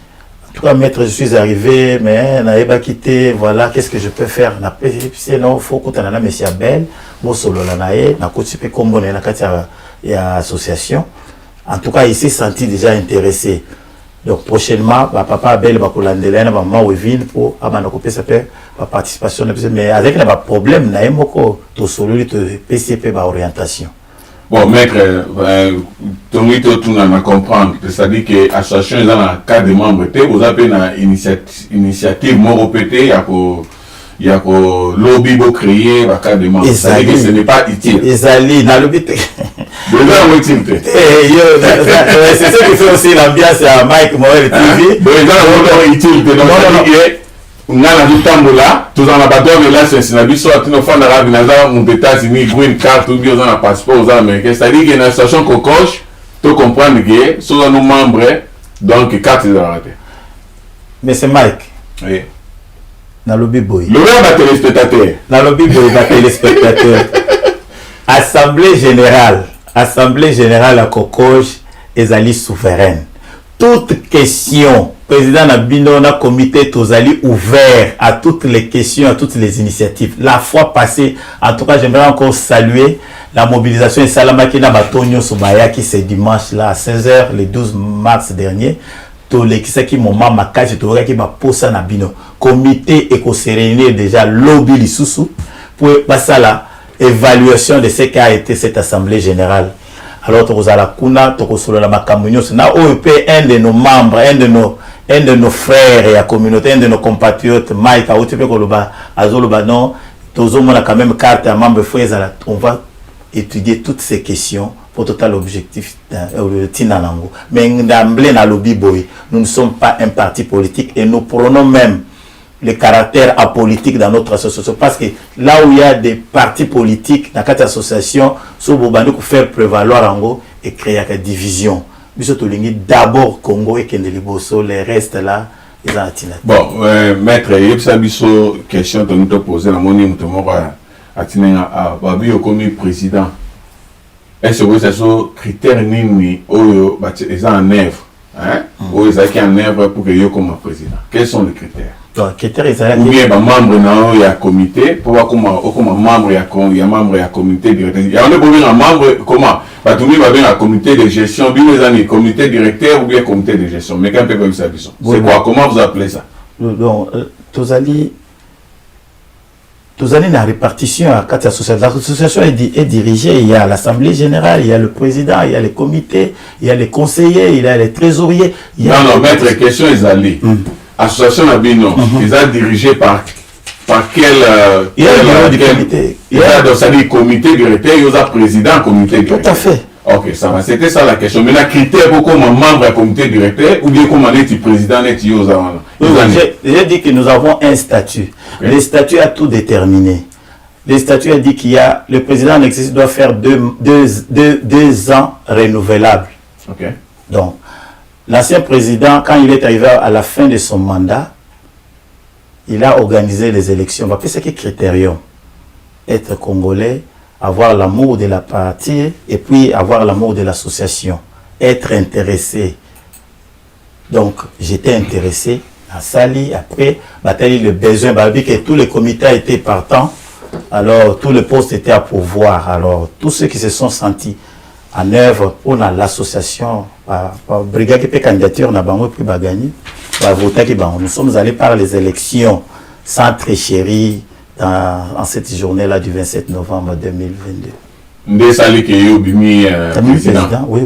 En tout cas, maître, je suis arrivé, mais Naïba quitté, voilà, qu'est-ce que je peux faire? Non, il faut que tu aies un monsieur Abel, bon solo la naïe, n'a pas de combo, n'a pas de association. En tout cas, il s'est senti déjà intéressé. Donc prochainement, papa Abel va collander maman Wevin pour abandonner sa participation. Mais avec le problème, na emoko to solo to PCP ba orientation. Bon maître, tout na comprendre, c'est-à-dire que association dans le cas des membres, vous avez une initiative moro pété il y a que lobby pour créer la carte de membre. C'est-à-dire que ce n'est pas utile. Ezali na lobby. C'est ça qui fait aussi l'ambiance à Mike Moël TV. On a tout temps là, tous en abattoir de là, c'est un avis soit nos fans d'Arabie Nazar, mon États-Unis, green card, ou bien on a passeport aux Américains. C'est-à-dire qu'il y a une station qu'on coche, tu comprends que ce sont nos membres, donc carte de raté. Mais c'est Mike. Oui. Dans le lobby boy. Le même téléspectateur. Dans le lobby boy, téléspectateur. Assemblée générale à Cocoche, Ezali souveraine. Toute question, président Nabino, na comité Tozali ouvert à toutes les questions, à toutes les initiatives. La fois passée, en tout cas, j'aimerais encore saluer la mobilisation et Salamaki na Batonio Sobaya qui c'est dimanche là à 16h, le 12 mars dernier. Tous les qui moment makaji to qui va posa Nabino. Comité éco-sérénité déjà lobby l'issoussou pour passer là. Évaluation de ce qu'a été cette assemblée générale. Alors, tu as la kuna, tu as la makamunyo, na OEP, un de nos membres, un de nos frères et la communauté, un de nos compatriotes, Mike, non, on a quand même carte à membre frères, on va étudier toutes ces questions pour total objectif Tinanango. Mais d'emblée, dans le lobby boy, nous ne sommes pas un parti politique et nous prenons même le caractère apolitique dans notre association. Parce que là où il y a des partis politiques, dans cette association, il faut faire prévaloir en gros et créer une division. D'abord Congo et Kendeliboso, les restes là, ils ont atteint. Bon, maître, il y a une question que nous te posons, la monnaie, nous te à Babi au commis président. est-ce que c'est un critère nini oyo ils ont en œuvre hein ou ils ont en œuvre pour que yo comme président? Quels sont les critères? Donc critères ils ou bien membre na ya comité pour voir comment membre ya membre ya comité directeur. Il y a un membre comment batumi va bien un comité de gestion, bien les années comité directeur ou bien comité de gestion. Mais quand peut comme ça c'est quoi, comment vous appelez ça? Donc tous allez la répartition à quatre associations. L'association est dirigée, il y a l'assemblée générale, il y a le président, il y a les comités, il y a les conseillers, il y a les trésoriers. Non, maître, question est allée. Association Nabino, ils sont dirigés par quel il y a des comités. Il y a des comités directeurs, il y a un président comité directeur. Tout à fait. Ok, ça va, c'était ça la question. Mais le critère pour comme membre du comité directeur ou bien comme un président net, j'ai dit que nous avons un statut. Okay. Le statut a tout déterminé. Le statut a dit qu'il y a le président en exercice doit faire deux ans renouvelables. Okay. Donc, l'ancien président, quand il est arrivé à la fin de son mandat, il a organisé les élections. On va appeler ça qui critérium. Être congolais, avoir l'amour de la partie et puis avoir l'amour de l'association. Être intéressé. Donc, j'étais intéressé à Sali. Après, bataille le besoin, que tous les comités étaient partants. Alors, tous les postes étaient à pourvoir. Alors, tous ceux qui se sont sentis en œuvre pour l'association, brigade qui peut candidature, n'a pas pu gagner. Nous sommes allés par les élections sans tricherie en cette journée-là du 27 novembre 2022. Ndé Sali qui est bimi président. Oui.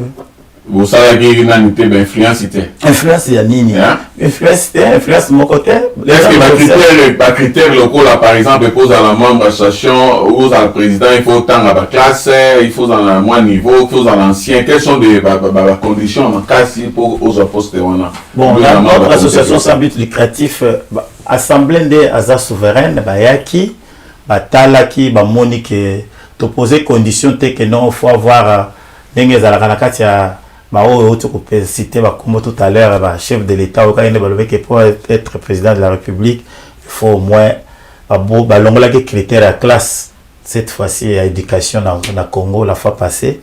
Vous savez qu'il y a une influence. Influence, il y a nini. Influence de mon côté. Est-ce que les critères locaux, là, par exemple, pose à la membre association ou à le président, il faut tant à la classe, il faut dans le moins niveau, il faut dans l'ancien. Quelles sont les conditions en cas pour aux postes? Bon, notre association sans but lucratif, assemblée des Azar souveraines, Bayaki, Batalaki, Bamonique, t'opposer conditions telles que non, il faut avoir des alakatia. Tu cité tout à l'heure, chef de l'État, pour être président de la République, il faut au moins les critères à classe. Cette fois-ci, il y a éducation dans le Congo la fois passée.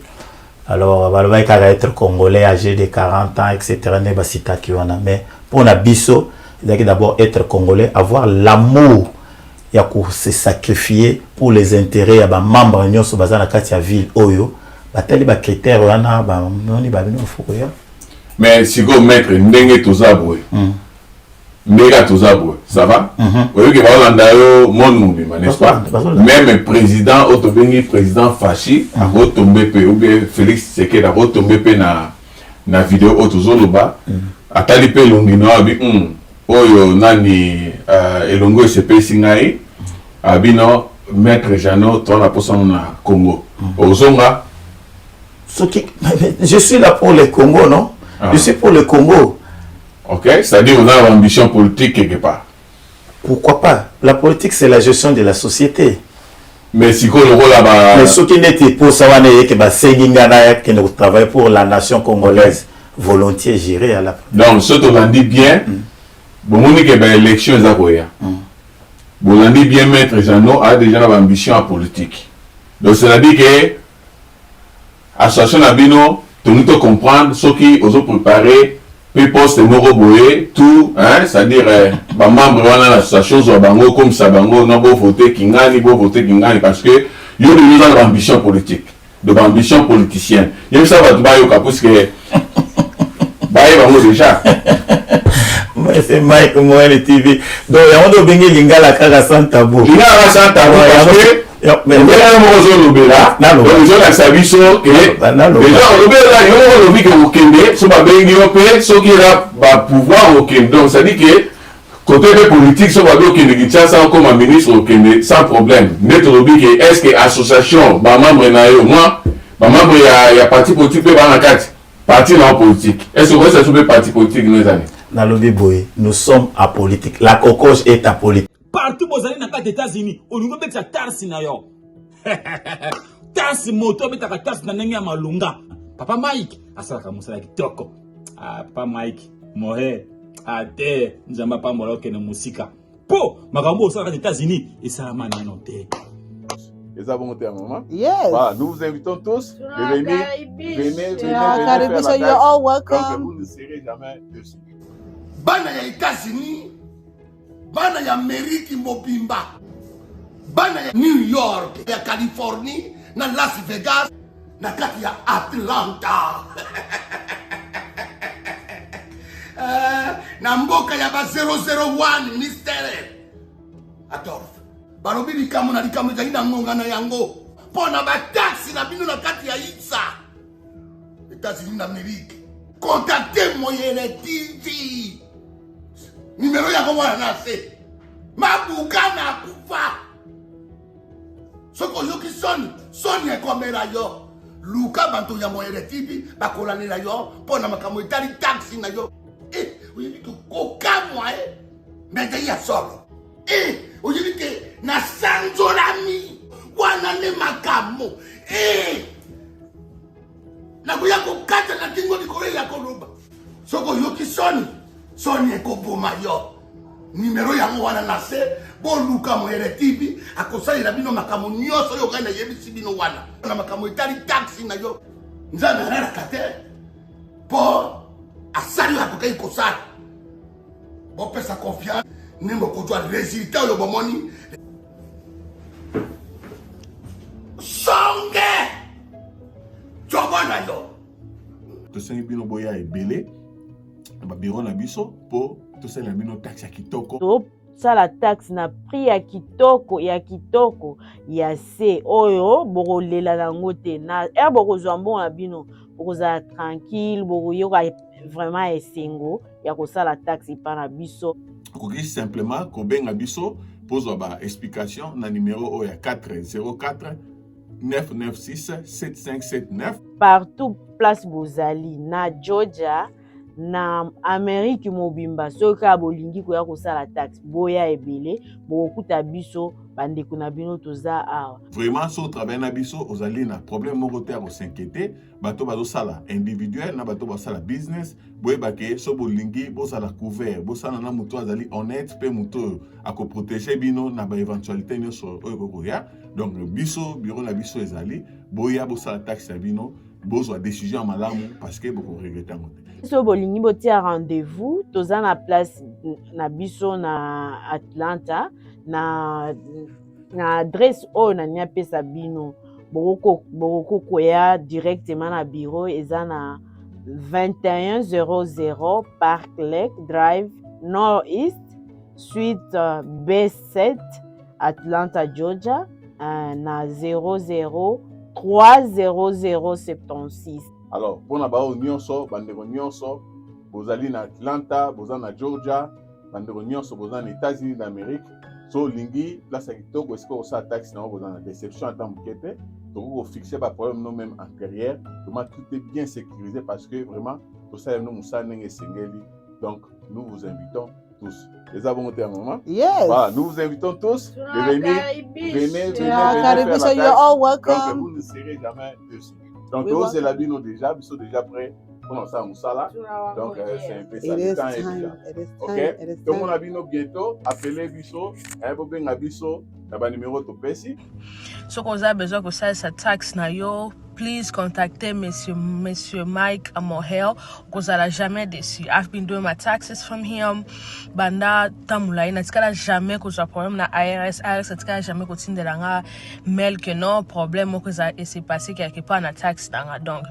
Alors, il faut être congolais âgé de 40 ans, etc. Mais pour Nabiso, il faut d'abord être congolais, avoir l'amour, il faut se sacrifier pour les intérêts des membres de la ville Oyo. Critères mais si vous mettez ndenge tozabwe ndenge tozabwe ça va oui que balanda yo mon n'est-ce pas même président otobengi président Fachi a retombé pe ou bien Félix Tshisekedi a retombé pe na vidéo otozoloba atali pe longino abi oyo nani elongo sepesi ngai abino maître Jano to la poson na Congo ozonga. Je suis là pour le Congo, non? Je suis pour le Congo. Ok, c'est-à-dire qu'on a l'ambition politique quelque part. Pourquoi pas? La politique, c'est la gestion de la société. Mais si le rôle là-bas. Mais ce qui n'était pour ça, c'est que nous travaillons pour la nation congolaise. Volontiers gérer à la. Donc, ce qu'on dit bien, bon, on dit que l'élection est à quoi? Bon, on dit bien, maître Jano a déjà l'ambition politique. Donc, c'est-à-dire que association Nabino, tout nous comprendre ce qui ont préparé, puis poste Moroboé, tout, hein, c'est-à-dire, membre de l'association, Zobango, comme Sabango, non, beau voter Kingani, parce que, il y a une ambition politique, de l'ambition politicienne. Il y a ça, parce que, déjà. C'est Mike, moi, le TV. Donc, il y a un peu de Lingala Kara sans tabou. Lingala sans tabou, parce que, mais il y a un peu de Lobela, donc ils ont la service, déjà, Lobela, il y a un peu de Okende, so ba bengi opé, so qui a pouvoir Okende. Donc, ça dit que, côté politique, so ba bengi Okende, qui tient ça comme un ministre Okende, sans problème. Net Lobi, est-ce que l'association, ma membre n'a eu, moi, ma membre, il y a parti politique, il y a parti dans la politique. Est-ce que vous avez un parti politique dans les années? Nous sommes apolitiques. La cocoche est apolitique. Partout aux années dans les États-Unis, on nous met ça tarsi na yo. Tarsi moto met ta tarsi na nenga malunga. Papa Mike, asala kamusala kitoko. Ah, Papa Mike, mohe, ate, nzamba pa moloke na musika. Po, makambo osala aux États-Unis, et ça m'a noté. Et ça, bon, maman. Yes. Voilà, nous vous invitons tous de venir. Venez Caribbean, faire so la you're taxe. all Donc, welcome. vous ne serez jamais dessus. Bana ya États-Unis, bana ya Amérique mobimba, bana ya New York, ya Californie, na Las Vegas, na kati ya Atlanta. Na mboka ya ba 001 ministere. Adolphe. Balobi likamu na likamu ezali na ngonga na yango. Pona ba taxi na bino na kati ya Itza. États-Unis d'Amérique. Contactez Moyele TV. Numéro ya komona na se. Mabuka na kufa. Soko yoki soni ekomela yo. Luka bantu ya Moyele TV bakolanela yo pona makambo etali taxi na yo. Oyebi ke kokamwa mbete ya solo. Oyebi ke na sanzolami wana ne makambo. Nakuya kokata na kingo likolo ya koloba. Soko yoki soni ekoboma yo. Numero yango wana na se boluka Moyele TV akosalela bino makambo nyonso yo kana yebisi bino wana. Na makambo etali taxi na yo. Nzambe analaka te po asali akokai kosala. Bopesa confiance nemo kojwa résultat yo bomoni. Songe Jobona yo. Tosengi bino boya ebele na bureau na biso po tosala bino taxe ya kitoko. Sala taxe na prix ya kitoko ya se oyo bokolela nango te na bokozwa mbongo na bino bokozala tranquille bokoyoka vraiment esengo ya kosala taxe pa na biso. Okoki simplement kobenga biso pozwa ba explication na numéro oyo ya 404 996 7579 partout place bozali na Georgia na Amérique mobimba soki bolingi koya kosala taxe boya ebele bokokuta biso bandeko na bino toza awa. Vraiment so travail na biso ozali na problème moko te ya kosinquiéter bato bazosala individuel na bato basala business boyeba ke so bolingi bozala couvert bosala na moto azali honnête pe moto akoprotéger bino na ba éventualité nyonso oyo kokoya. Donc biso bureau na biso ezali boya bosala taxe ya bino bozwa décision malamu parce que boko regretter ngo te. So bolingi botia rendez-vous toza na place na biso na Atlanta na adresse oyo na nyapesa bino boko koya directement na bureau eza na 2100 Park Lake Drive Northeast Suite B7 Atlanta Georgia na 0030076. Alors pour na bao nyonso bandeko nyonso bozali na Atlanta boza na Georgia bandeko nyonso boza na États-Unis d'Amérique so lingi place ya kitoko esiko osala taxe na boza na déception ata moke te toko fixer ba problème no même antérieur comment tout est bien sécurisé parce que vraiment tosala no musala ndenge esengeli. Donc nous vous invitons tous. Les abonnés à moment. Yes. Voilà, nous vous invitons tous de venir. Venez Caribbean, so faire you're la all taxe. Donc welcome. vous ne serez jamais dessus. Donc We eux want- c'est la bino déjà, ils sont déjà prêts pour lancer un moussala. Donc c'est un peu ça. It Le is temps est time. déjà. It is Ok? time. It is Donc on time. a bino bientôt. Appelez biso. Benga biso. D'abord numéro to pesi. So qu'on a besoin que ça taxe na yo, please contactez Monsieur Mike Mohel. Because I jamais déçu. I've been doing my taxes from him. Banda tamula ina tikala jamais que j'ai problème na IRS tikala jamais que tinde langa mail que non problème que ça s'est passé quelque part na taxe langa donc.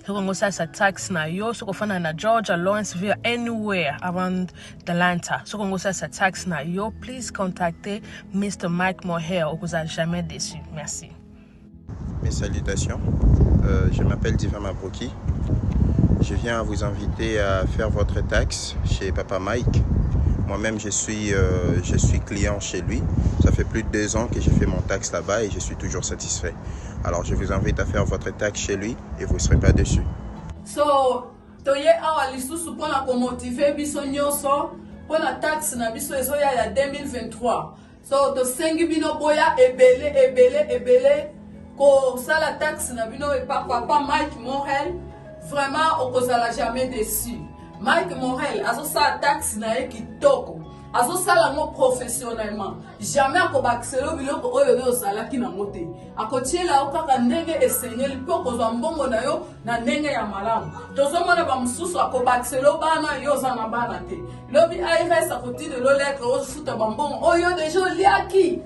So qu'on ça taxe na yo, so qu'on fait na Georgia, Lawrenceville, anywhere around Atlanta. So qu'on ça taxe na yo, please contactez Mr. Mike Mohel. Because I jamais déçu. Merci. Mes salutations, je m'appelle Diva Mabroki. Je viens vous inviter à faire votre taxe chez Papa Mike. Moi-même, je suis client chez lui. Ça fait plus de 2 ans que j'ai fait mon taxe là-bas et je suis toujours satisfait. Alors, je vous invite à faire votre taxe chez lui et vous ne serez pas déçus. So toye awa lisusu mpona komotive biso nyonso mpona taxe na biso ezoya ya 2023. So tosengi bino boya ebele kosala taxe na bino epa papa Mike Mohel. Vraiment okozala jamais déçu. Mike Mohel azosala taxe na ye kitoko. azosala yango professionnellement jamais akobakisela biloko oyo yo ozalaki nango te akotiela yo kaka ndenge esengeli mpe okozwa mbongo na yo na ndenge ya malamu tozomona bamosusu akobakisela yo bana yo oza na bana te lobi airs akotindelo letre ofuta bambongo oyo deja oliaki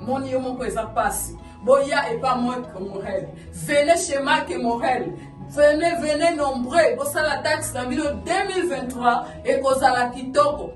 moni yo moko eza pasi boya epa Mike Morel venez chez Mike Morel venez nombreux bosala taxe na bino 2023 ekozala kitoko.